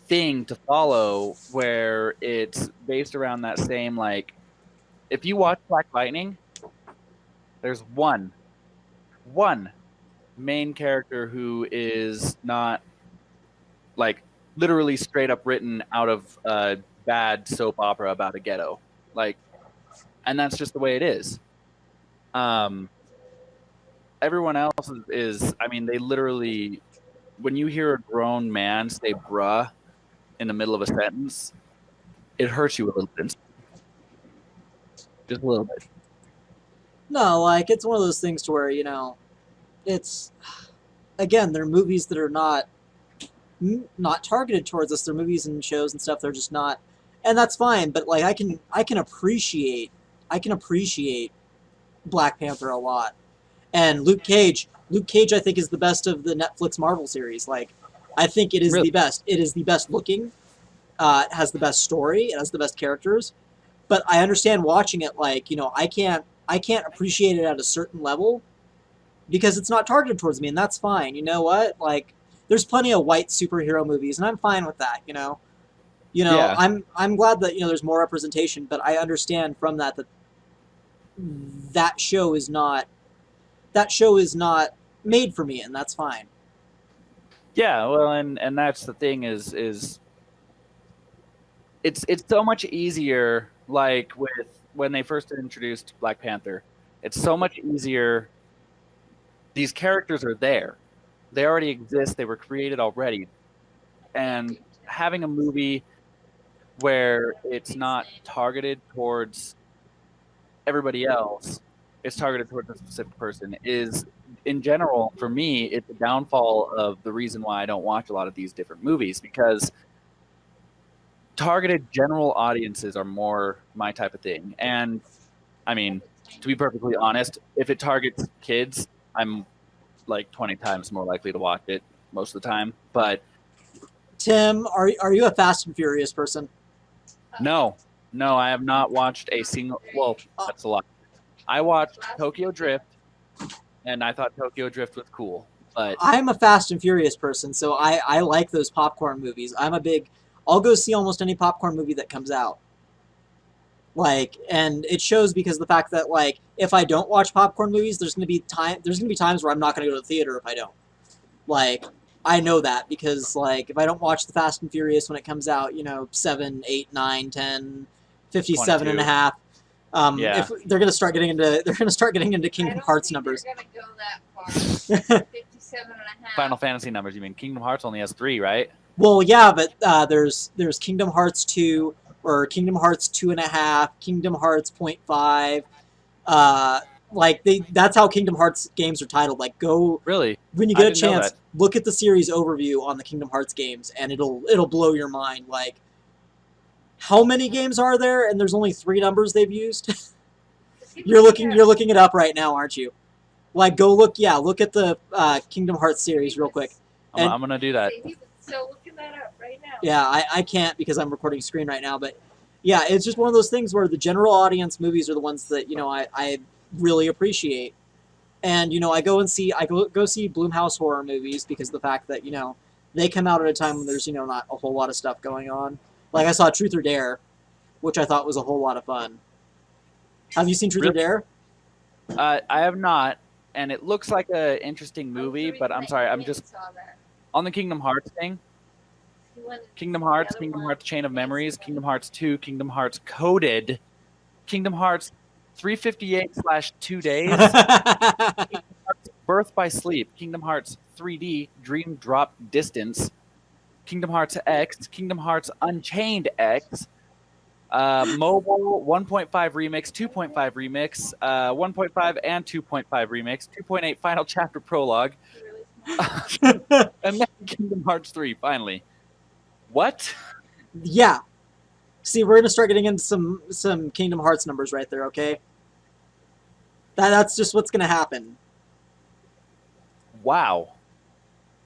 thing to follow where it's based around that same, like, if you watch Black Lightning, there's one main character who is not, like, literally straight up written out of a bad soap opera about a ghetto, like, and that's just the way it is. Everyone else is, I mean, they literally, when you hear a grown man say bruh in the middle of a sentence, it hurts you a little bit. Just a little bit. No, like, it's one of those things to where, it's, again, they're movies that are not targeted towards us. They're movies and shows and stuff. They're just not, and that's fine. But like, I can appreciate Black Panther a lot, and Luke Cage, I think, is the best of the Netflix Marvel series. Like, I think it is the best. It is the best looking. It has the best story. It has the best characters. But I understand watching it. Like, I can't appreciate it at a certain level because it's not targeted towards me, and that's fine. You know what? Like, there's plenty of white superhero movies, and I'm fine with that. Yeah. I'm glad that there's more representation, but I understand from that show is not made for me, and that's fine. Yeah, well, and that's the thing is it's so much easier, like with when they first introduced Black Panther. It's so much easier. These characters are there. They already exist. They were created already. And having a movie where it's not targeted towards everybody else, it's targeted towards a specific person, is, in general, for me, it's a downfall of the reason why I don't watch a lot of these different movies, because targeted general audiences are more my type of thing. And, I mean, to be perfectly honest, if it targets kids, I'm like 20 times more likely to watch it most of the time. But Tim, are you a Fast and Furious person? No, I have not watched a single. Well, that's a lot. I watched Tokyo Drift, and I thought Tokyo Drift was cool. But I'm a Fast and Furious person, so I like those popcorn movies. I'll go see almost any popcorn movie that comes out. Like, and it shows because of the fact that, like, if I don't watch popcorn movies, there's gonna be times where I'm not gonna go to the theater if I don't. Like, I know that because, like, if I don't watch the Fast and Furious when it comes out, 7, 8, 9, 10, 57 and a half, if they're gonna start getting into Kingdom Hearts numbers. You're gonna go that far. 57 and a half. Final Fantasy numbers. You mean Kingdom Hearts only has 3, right? Well, yeah, but there's Kingdom Hearts 2, or Kingdom Hearts 2.5, Kingdom Hearts .5. That's how Kingdom Hearts games are titled. Like, go Really? when you I get a didn't know chance, that. look at the series overview on the Kingdom Hearts games, and it'll blow your mind. Like, how many games are there? And there's only 3 numbers they've used. you're looking it up right now, aren't you? Like, go look. Yeah, look at the Kingdom Hearts series real quick. And I'm gonna do that. So looking that up right now. yeah, I can't because I'm recording screen right now, but yeah, it's just one of those things where the general audience movies are the ones that I really appreciate. And I go see Blumhouse horror movies because of the fact that they come out at a time when there's not a whole lot of stuff going on. Like I saw Truth or Dare, which I thought was a whole lot of fun. Have you seen Truth or Dare? I have not, and it looks like an interesting movie, but I'm sorry, I'm just on the Kingdom Hearts thing. Kingdom Hearts, Kingdom Hearts Chain of Memories, Kingdom Hearts 2, Kingdom Hearts Coded, Kingdom Hearts 358/2 Days, Kingdom Hearts Birth by Sleep, Kingdom Hearts 3D Dream Drop Distance, Kingdom Hearts X, Kingdom Hearts Unchained X, mobile 1.5 remix, 2.5 remix, 1.5 and 2.5 remix, 2.8 final chapter prologue, and then Kingdom Hearts 3 finally. What? Yeah. See, we're gonna start getting into some Kingdom Hearts numbers right there. Okay. That's just what's gonna happen. Wow.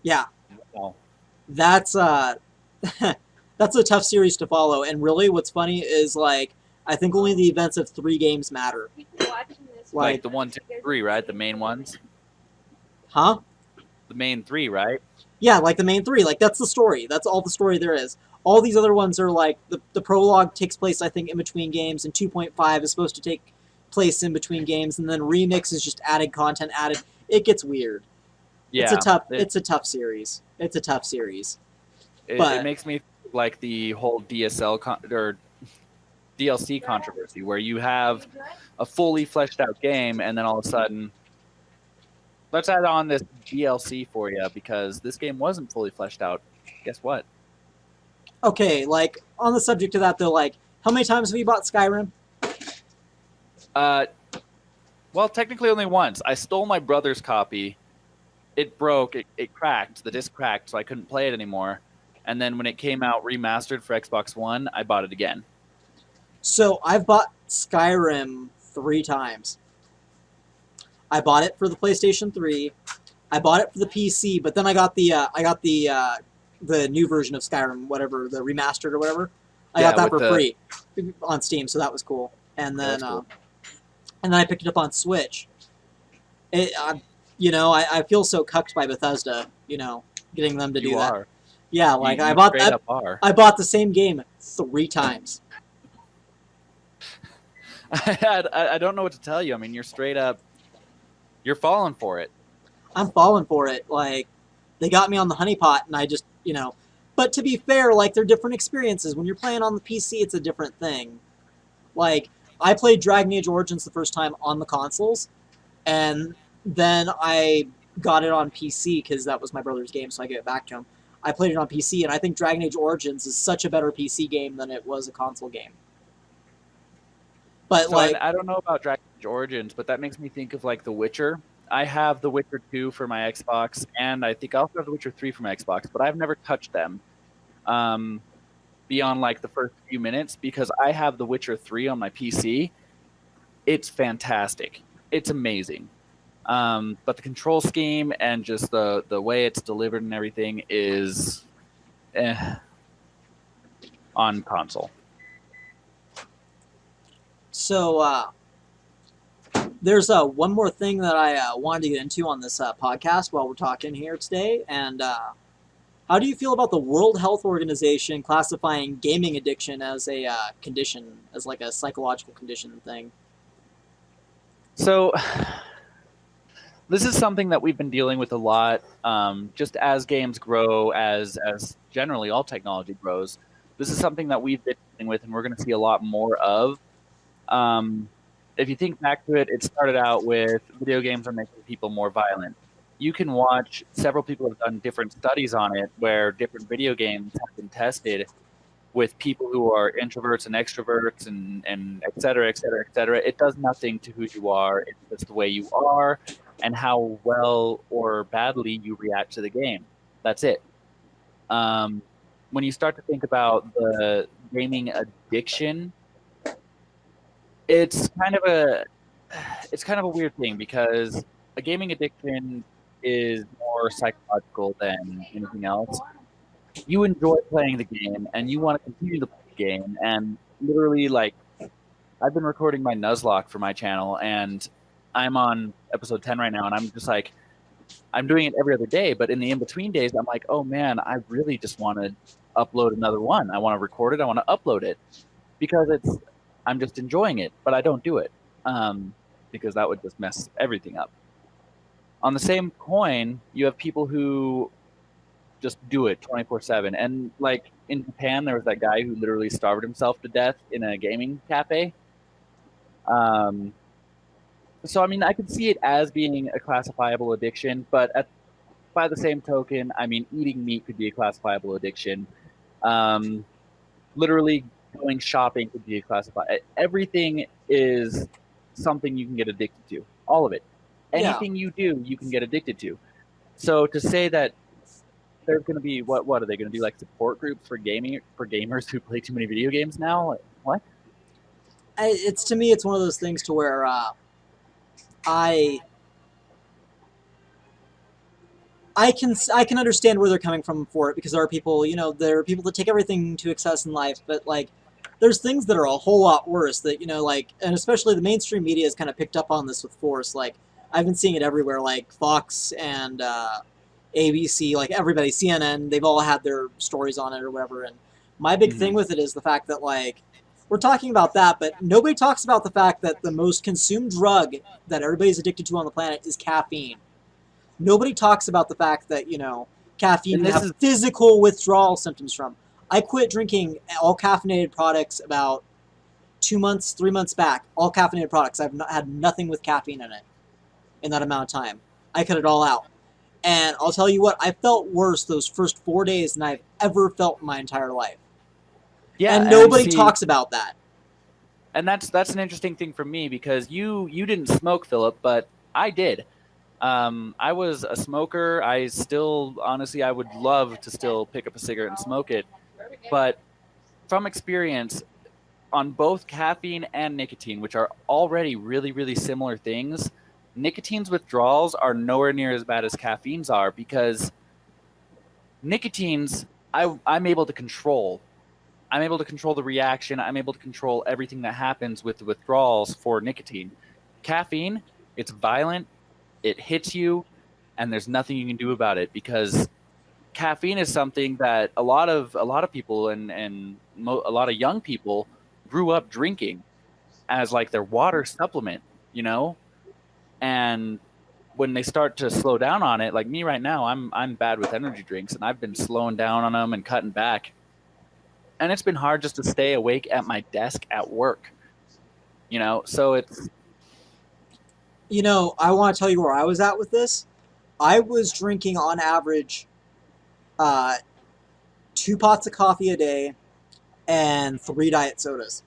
Yeah. Wow. That's that's a tough series to follow. And really, what's funny is like I think only the events of 3 games matter. Like the 1, 2, 3, right? The main ones. Huh? The main 3, right? Yeah, like the main 3. Like that's the story. That's all the story there is. All these other ones are like the prologue takes place, I think, in between games, and 2.5 is supposed to take place in between games, and then remix is just added content added. It gets weird. Yeah, it's a tough series. It's a tough series. It makes me think like the whole or DLC controversy, where you have a fully fleshed out game, and then all of a sudden, let's add on this DLC for you because this game wasn't fully fleshed out. Guess what? Okay, like on the subject of that though, like how many times have you bought Skyrim? Well, technically only once. I stole my brother's copy. It broke. It cracked. The disc cracked, so I couldn't play it anymore. And then when it came out remastered for Xbox One, I bought it again. So I've bought Skyrim 3 times. I bought it for the PlayStation 3. I bought it for the PC, but then I got the new version of Skyrim, whatever, the remastered or whatever. I got that for free on Steam, so that was cool. And then, cool. And then I picked it up on Switch. I feel so cucked by Bethesda, getting them to do that. Yeah, like I bought the same game 3 times. I don't know what to tell you. I mean, you're straight up, you're falling for it. I'm falling for it. Like, they got me on the honeypot, and I just, But to be fair, like, they're different experiences. When you're playing on the PC, it's a different thing. Like, I played Dragon Age Origins the first time on the consoles, and then I got it on PC because that was my brother's game, so I gave it back to him. I played it on PC, and I think Dragon Age Origins is such a better PC game than it was a console game. But so I don't know about Dragon Age Origins, but that makes me think of like The Witcher. I have The Witcher 2 for my Xbox, and I think I also have The Witcher 3 for my Xbox, but I've never touched them beyond like the first few minutes because I have The Witcher 3 on my PC. It's fantastic. It's amazing. But the control scheme and just the way it's delivered and everything is on console. So there's one more thing that I wanted to get into on this podcast while we're talking here today. And how do you feel about the World Health Organization classifying gaming addiction as a condition, as like a psychological condition thing? So this is something that we've been dealing with a lot, just as games grow, as generally all technology grows. This is something that we've been dealing with, and we're going to see a lot more of. If you think back to it, it started out with video games are making people more violent. You can watch, several people have done different studies on it, where different video games have been tested with people who are introverts and extroverts and et cetera, et cetera, et cetera. It does nothing to who you are. It's just the way you are and how well or badly you react to the game. That's it. When you start to think about the gaming addiction, it's kind of a weird thing, because a gaming addiction is more psychological than anything else. You enjoy playing the game and you want to continue to play the game, and literally, like, I've been recording my Nuzlocke for my channel and I'm on episode 10 right now, and I'm just like, I'm doing it every other day, but in the in-between days I'm like, oh man, I really just want to upload another one. I want to record it, I want to upload it, because I'm just enjoying it, but I don't do it because that would just mess everything up. On the same coin, you have people who just do it 24/7. And like in Japan, there was that guy who literally starved himself to death in a gaming cafe. So I mean, I could see it as being a classifiable addiction, but by the same token, I mean, eating meat could be a classifiable addiction. Literally going shopping could be a classified. Everything is something you can get addicted to. All of it. Anything you do, you can get addicted to. So to say that there's going to be what are they going to do, like support groups for gamers who play too many video games now? Like, what? To me, it's one of those things to where I can understand where they're coming from for it, because there are people, there are people that take everything to excess in life, but like there's things that are a whole lot worse that, like, and especially the mainstream media has kind of picked up on this with force. Like, I've been seeing it everywhere, like Fox and ABC, like everybody, CNN, they've all had their stories on it or whatever. And my big thing with it is the fact that, like, we're talking about that, but nobody talks about the fact that the most consumed drug that everybody's addicted to on the planet is caffeine. Nobody talks about the fact that, caffeine has physical withdrawal symptoms from. I quit drinking all caffeinated products about 3 months back. All caffeinated products. I've had nothing with caffeine in it in that amount of time. I cut it all out. And I'll tell you what, I felt worse those first 4 days than I've ever felt in my entire life. Yeah, and nobody talks about that. And that's an interesting thing for me, because you didn't smoke, Phillip, but I did. I was a smoker. I still, honestly, I would love to still pick up a cigarette and smoke it. But from experience, on both caffeine and nicotine, which are already really, really similar things, nicotine's withdrawals are nowhere near as bad as caffeine's are, because nicotine's, I'm able to control. I'm able to control the reaction. I'm able to control everything that happens with the withdrawals for nicotine. Caffeine, it's violent, it hits you, and there's nothing you can do about it, because caffeine is something that a lot of people and a lot of young people grew up drinking as like their water supplement, and when they start to slow down on it, like me right now, I'm bad with energy drinks, and I've been slowing down on them and cutting back. And it's been hard just to stay awake at my desk at work, so it's... I want to tell you where I was at with this. I was drinking on average 2 pots of coffee a day and 3 diet sodas.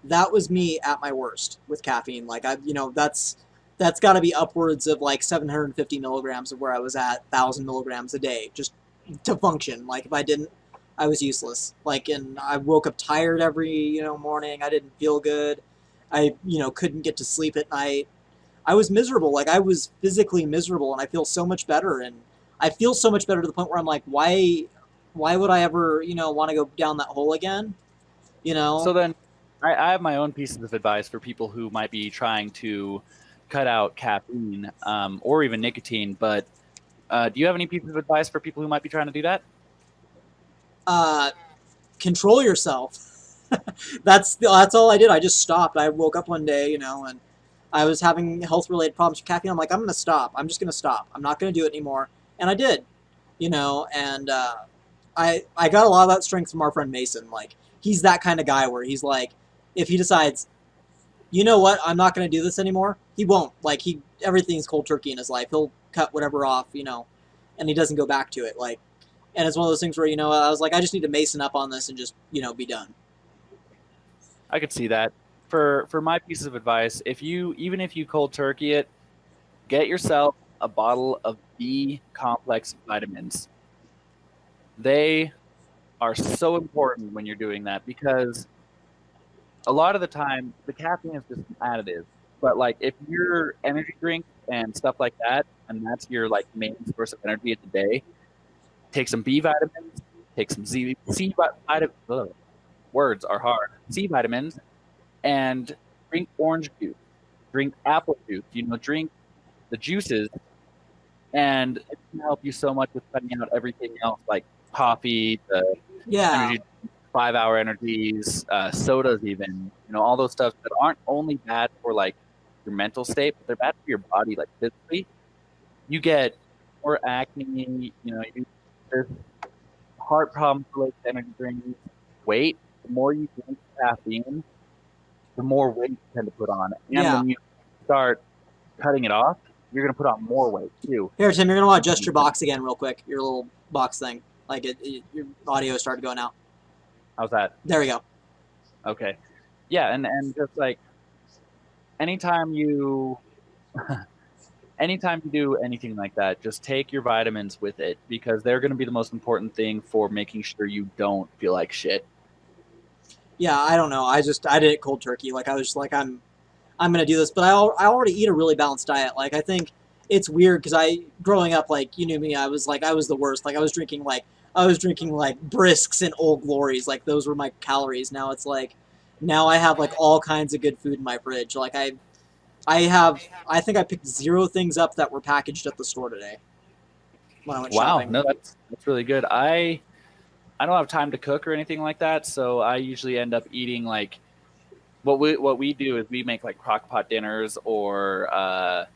That was me at my worst with caffeine. Like, that's got to be upwards of like 750 milligrams of where I was at, 1,000 milligrams a day just to function. Like, if I didn't, I was useless. Like, and I woke up tired every, morning. I didn't feel good. I, couldn't get to sleep at night. I was miserable. Like, I was physically miserable, and I feel so much better. And I feel so much better to the point where I'm like, why would I ever, want to go down that hole again? So then I have my own pieces of advice for people who might be trying to cut out caffeine or even nicotine. But do you have any pieces of advice for people who might be trying to do that? Control yourself. That's all I did. I just stopped. I woke up one day, and I was having health-related problems with caffeine. I'm like, I'm going to stop. I'm just going to stop. I'm not going to do it anymore. And I did, and I got a lot of that strength from our friend Mason. Like, he's that kind of guy where he's like, if he decides, you know what, I'm not going to do this anymore, he won't. Like, everything's cold turkey in his life. He'll cut whatever off, and he doesn't go back to it. Like, And it's one of those things where, I was like, I just need to mason up on this and just, be done. I could see that. For my piece of advice, even if you cold turkey it, get yourself a bottle of B complex vitamins. They are so important when you're doing that because a lot of the time the caffeine is just an additive. But like if your energy drink and stuff like that, and that's your like main source of energy of the day, take some B vitamins, take some C vitamins. Words are hard. C vitamins, and drink orange juice, drink apple juice. Drink the juices, and it can help you so much with cutting out everything else like coffee, the Yeah. energy, 5-hour energies, sodas, even all those stuff that aren't only bad for like your mental state, but they're bad for your body, like physically. You get more acne. There's heart problems related to energy drinks. Weight. The more you drink caffeine, the more weight you tend to put on. And Yeah. when you start cutting it off, you're going to put on more weight too. Here, Tim, you're going to want to adjust your box again real quick. Your little box thing. Like, your audio started going out. How's that? There we go. Okay. Yeah, and just like anytime you do anything like that, just take your vitamins with it because they're going to be the most important thing for making sure you don't feel like shit. Yeah, I don't know. I did it cold turkey. Like, I was just like, I'm gonna do this, but I already eat a really balanced diet. Like, I think it's weird because growing up, like, you knew me, I was the worst. Like, I was drinking like Brisks and Old Glories. Like, those were my calories. Now it's like, now I have like all kinds of good food in my fridge. Like, I think I picked 0 things up that were packaged at the store today when I went shopping. Wow, no, that's really good. I don't have time to cook or anything like that, so I usually end up eating like what we do is we make like crock pot dinners, or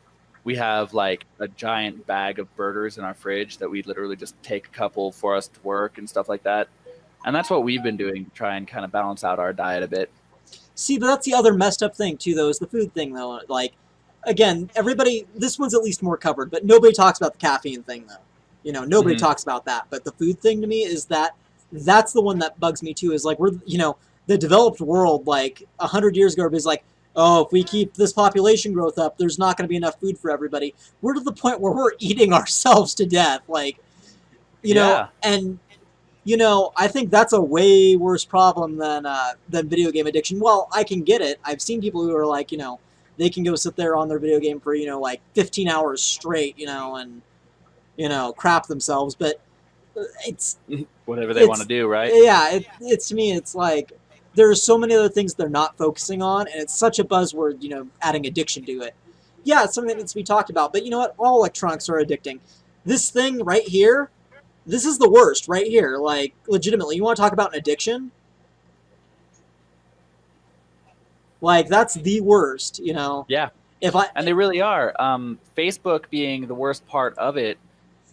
we have like a giant bag of burgers in our fridge that we literally just take a couple for us to work and stuff like that. And that's what we've been doing to try and kind of balance out our diet a bit. See, but that's the other messed up thing too, though, is the food thing, though. Like, again, this one's at least more covered, but nobody talks about the caffeine thing, though. Nobody talks about that. But the food thing to me is that's the one that bugs me too. Is like the developed world, like 100 years ago, is like, oh, if we keep this population growth up, there's not going to be enough food for everybody. We're to the point where we're eating ourselves to death, like, Yeah. and I think that's a way worse problem than video game addiction. Well, I can get it. I've seen people who are like, they can go sit there on their video game for like 15 hours straight, and crap themselves, but it's whatever they want to do, right? Yeah, it's to me, it's like there's so many other things they're not focusing on, and it's such a buzzword, adding addiction to it. Yeah, it's something that needs to be talked about, but you know what? All electronics are addicting. This thing right here, this is the worst right here. Like, legitimately, you want to talk about an addiction? Like, that's the worst, Yeah. And they really are. Facebook being the worst part of it,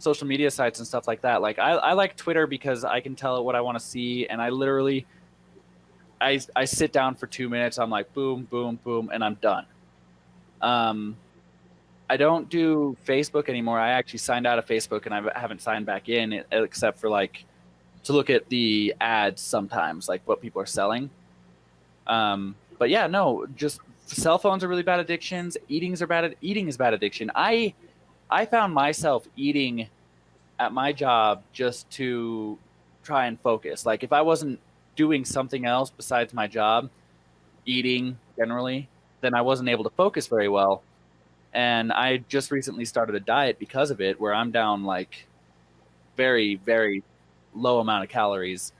social media sites and stuff like that. Like, I like Twitter because I can tell it what I want to see, and I literally I sit down for 2 minutes. I'm like, boom, boom, boom, and I'm done. I don't do Facebook anymore. I actually signed out of Facebook, and I haven't signed back in, except for like to look at the ads sometimes, like what people are selling. But yeah, no, just cell phones are really bad addictions. Eating is bad addiction. I found myself eating at my job just to try and focus. Like if I wasn't doing something else besides my job, eating generally, then I wasn't able to focus very well. And I just recently started a diet because of it, where I'm down like very, very low amount of calories,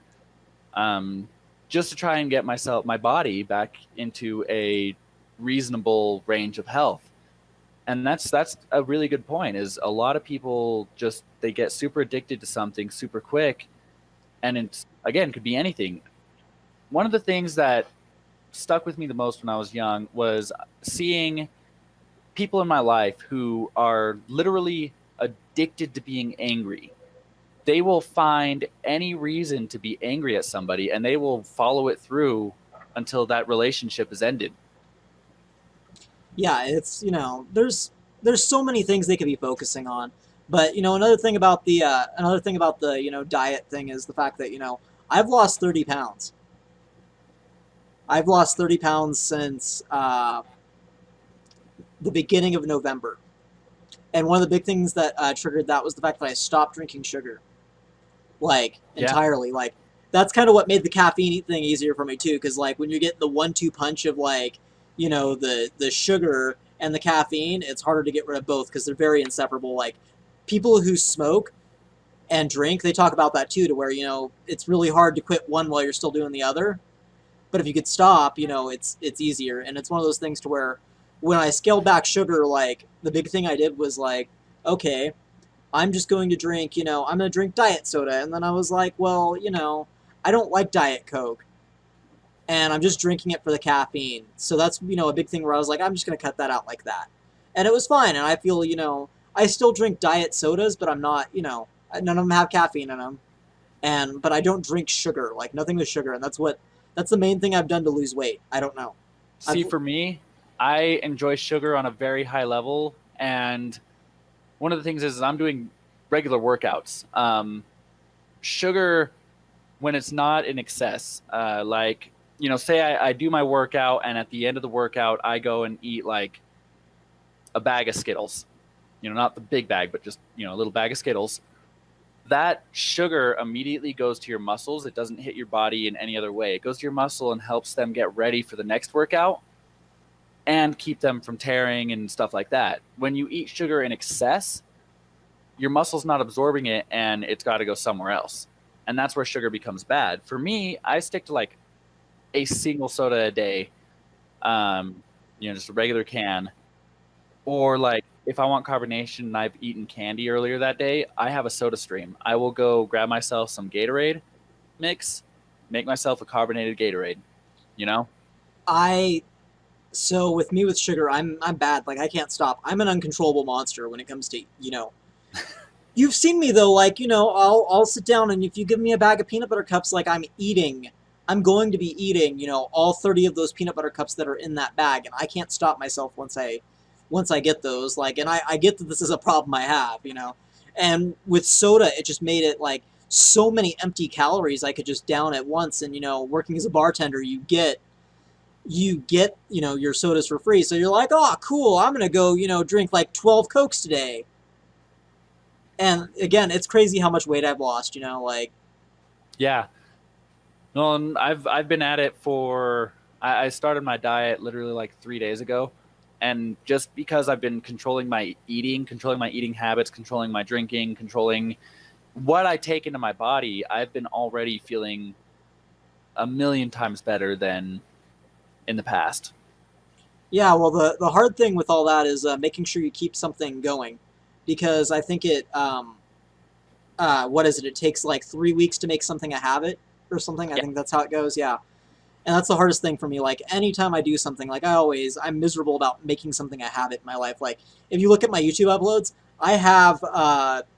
just to try and get my body back into a reasonable range of health. And that's a really good point. Is a lot of people they get super addicted to something super quick, and it's, again, could be anything. One of the things that stuck with me the most when I was young was seeing people in my life who are literally addicted to being angry. They will find any reason to be angry at somebody, and they will follow it through until that relationship is ended. Yeah, it's, there's so many things they could be focusing on. But another thing about the diet thing is the fact that I've lost 30 pounds. I've lost 30 pounds since the beginning of November. And one of the big things that triggered that was the fact that I stopped drinking sugar, like Yeah. entirely. Like that's kind of what made the caffeine thing easier for me too, because like when you get the 1-2 punch of like the sugar and the caffeine, it's harder to get rid of both because they're very inseparable. Like people who smoke and drink, they talk about that too, to where it's really hard to quit one while you're still doing the other. But if you could stop, it's easier. And it's one of those things to where when I scaled back sugar, like the big thing I did was like, okay, I'm just going to drink, I'm going to drink diet soda. And then I was like, well, I don't like Diet Coke. And I'm just drinking it for the caffeine. So that's, a big thing where I was like, I'm just going to cut that out like that. And it was fine. And I feel, I still drink diet sodas, but I'm not, none of them have caffeine in them. But I don't drink sugar, like nothing with sugar. And that's the main thing I've done to lose weight. I don't know. See, for me, I enjoy sugar on a very high level. And one of the things is I'm doing regular workouts. Sugar, when it's not in excess, like, say I do my workout and at the end of the workout, I go and eat like a bag of Skittles, not the big bag, but just, a little bag of Skittles. That sugar immediately goes to your muscles. It doesn't hit your body in any other way. It goes to your muscle and helps them get ready for the next workout and keep them from tearing and stuff like that. When you eat sugar in excess, your muscle's not absorbing it and it's got to go somewhere else. And that's where sugar becomes bad. For me, I stick to like a single soda a day, just a regular can. Or like if I want carbonation and I've eaten candy earlier that day, I have a soda stream. I will go grab myself some Gatorade mix, make myself a carbonated Gatorade, So with me with sugar, I'm bad. Like I can't stop. I'm an uncontrollable monster when it comes to You've seen me though. Like I'll sit down and if you give me a bag of peanut butter cups, like I'm going to be eating all 30 of those peanut butter cups that are in that bag, and I can't stop myself once I get those. Like, and I get that this is a problem I have. And with soda, it just made it like so many empty calories I could just down at once. And working as a bartender, you get your sodas for free, so you're like, oh cool, I'm gonna go drink like 12 Cokes today. And again, it's crazy how much weight I've lost. Like yeah. No, and I've been at it for I started my diet literally like 3 days ago, and just because I've been controlling my eating habits, controlling my drinking, controlling what I take into my body, I've been already feeling a million times better than in the past. Yeah, well, the hard thing with all that is making sure you keep something going, because I think what is it? It takes like 3 weeks to make something a habit or something. I think that's how it goes. Yeah, and that's the hardest thing for me. Like anytime I do something, like I'm miserable about making something a habit in my life. Like if you look at my YouTube uploads, I have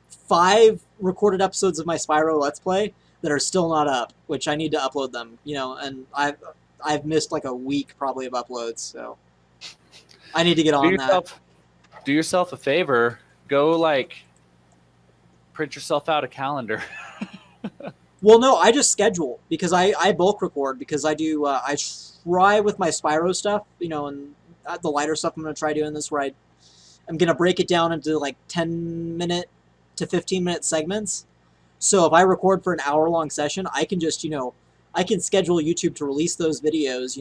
5 recorded episodes of my Spyro Let's Play that are still not up, which I need to upload them. And I've missed like a week probably of uploads, so I need to get on that. Do yourself a favor. Go like print yourself out a calendar. Well, no, I just schedule because I bulk record because I do I try with my Spyro stuff, and the lighter stuff I'm gonna try doing this where I'm gonna break it down into like 10-minute to 15-minute segments. So if I record for an hour-long session, I can just I can schedule YouTube to release those videos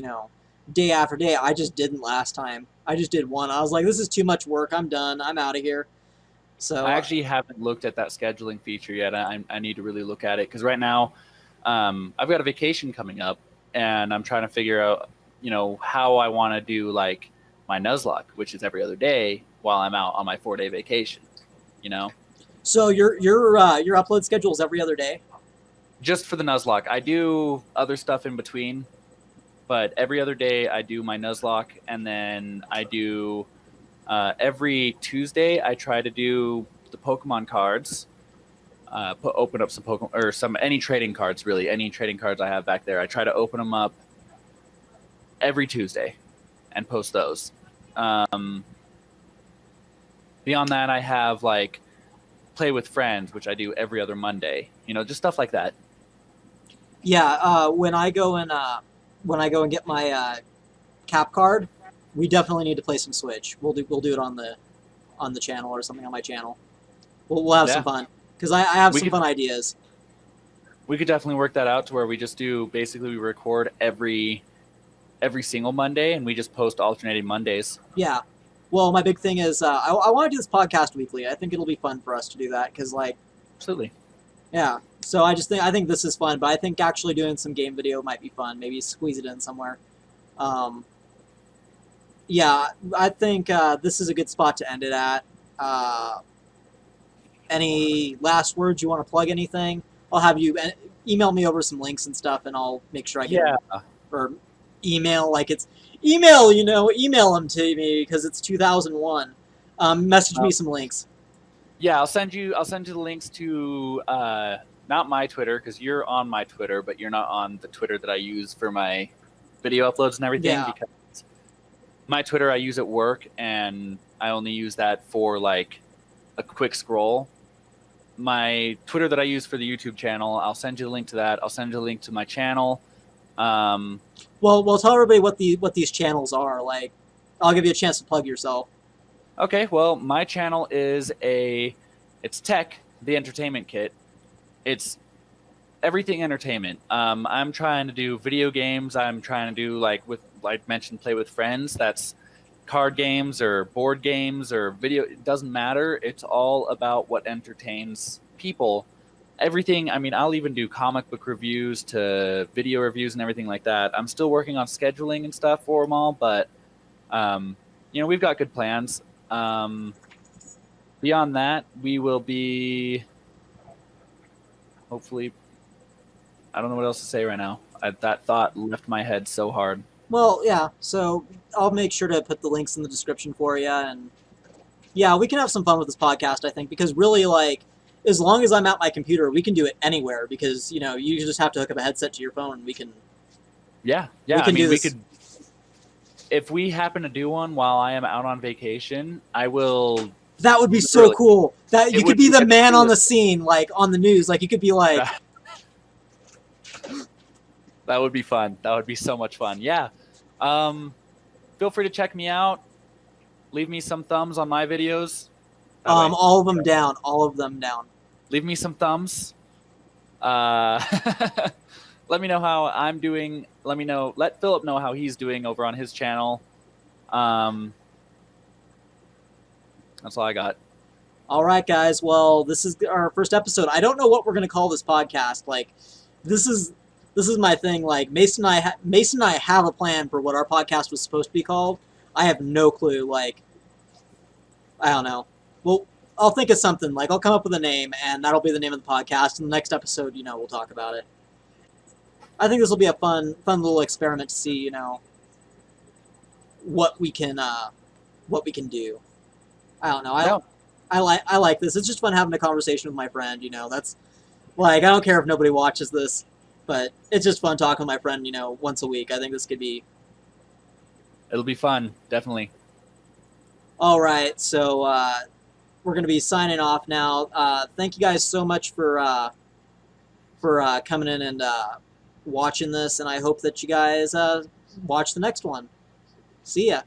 day after day. I just didn't last time. I just did one. I was like, this is too much work. I'm done. I'm out of here. So I actually haven't looked at that scheduling feature yet. I need to really look at it because right now I've got a vacation coming up and I'm trying to figure out, how I want to do like my Nuzlocke, which is every other day while I'm out on my 4-day vacation, So your upload schedule is every other day? Just for the Nuzlocke. I do other stuff in between, but every other day I do my Nuzlocke, and then I do every Tuesday I try to do the Pokemon cards. Open up some Pokemon or any trading cards, really. Any trading cards I have back there, I try to open them up every Tuesday and post those. Beyond that, I have like Play with Friends, which I do every other Monday. Just stuff like that. Yeah, when I go and get my cap card, we definitely need to play some Switch. We'll do it on the channel or something on my channel. We'll have some fun because I have some fun ideas. We could definitely work that out to where we just do basically we record every single Monday and we just post alternating Mondays. Yeah. Well, my big thing is I want to do this podcast weekly. I think it'll be fun for us to do that because absolutely. Yeah. So I think this is fun, but I think actually doing some game video might be fun. Maybe squeeze it in somewhere. Yeah, I think this is a good spot to end it at. Any last words? You want to plug anything? I'll have you email me over some links and stuff, and I'll make sure I get them. Or email email them to me because it's 2001. Message me some links. Yeah, I'll send you the links to not my Twitter because you're on my Twitter, but you're not on the Twitter that I use for my video uploads and everything. Yeah. Because my Twitter I use at work, and I only use that for like a quick scroll. My Twitter that I use for the YouTube channel, I'll send you the link to that. I'll send you the link to my channel. Well, tell everybody what these channels are. Like, I'll give you a chance to plug yourself. Okay, well, my channel is it's Tech, the Entertainment Kit. It's everything entertainment. I'm trying to do video games. I'm trying to do like I mentioned, play with friends. That's card games or board games or video. It doesn't matter. It's all about what entertains people. Everything. I mean, I'll even do comic book reviews to video reviews and everything like that. I'm still working on scheduling and stuff for them all, but we've got good plans. Beyond that, we will be hopefully. I don't know what else to say right now. That thought left my head so hard. Well, yeah. So I'll make sure to put the links in the description for you, and yeah, we can have some fun with this podcast. I think because really, like, as long as I'm at my computer, we can do it anywhere. Because you just have to hook up a headset to your phone, and we can. Yeah. We could. If we happen to do one while I am out on vacation, I will. That would be so cool. That you could be the man on the scene, like on the news. Like you could be like. That would be fun. That would be so much fun. Yeah. Feel free to check me out. Leave me some thumbs on my videos. All of them down. All of them down. Leave me some thumbs. Let me know how I'm doing. Let Phillip know how he's doing over on his channel. That's all I got. All right, guys. Well, this is our first episode. I don't know what we're going to call this podcast. Like, this is my thing. Like, Mason and I have a plan for what our podcast was supposed to be called. I have no clue. Like, I don't know. Well, I'll think of something. Like, I'll come up with a name, and that'll be the name of the podcast. And the next episode, we'll talk about it. I think this will be a fun little experiment to see, what we can do. I don't know. I like this. It's just fun having a conversation with my friend. That's like, I don't care if nobody watches this. But it's just fun talking to my friend, once a week. I think this could be... It'll be fun, definitely. All right, so we're going to be signing off now. Thank you guys so much for coming in and watching this, and I hope that you guys watch the next one. See ya.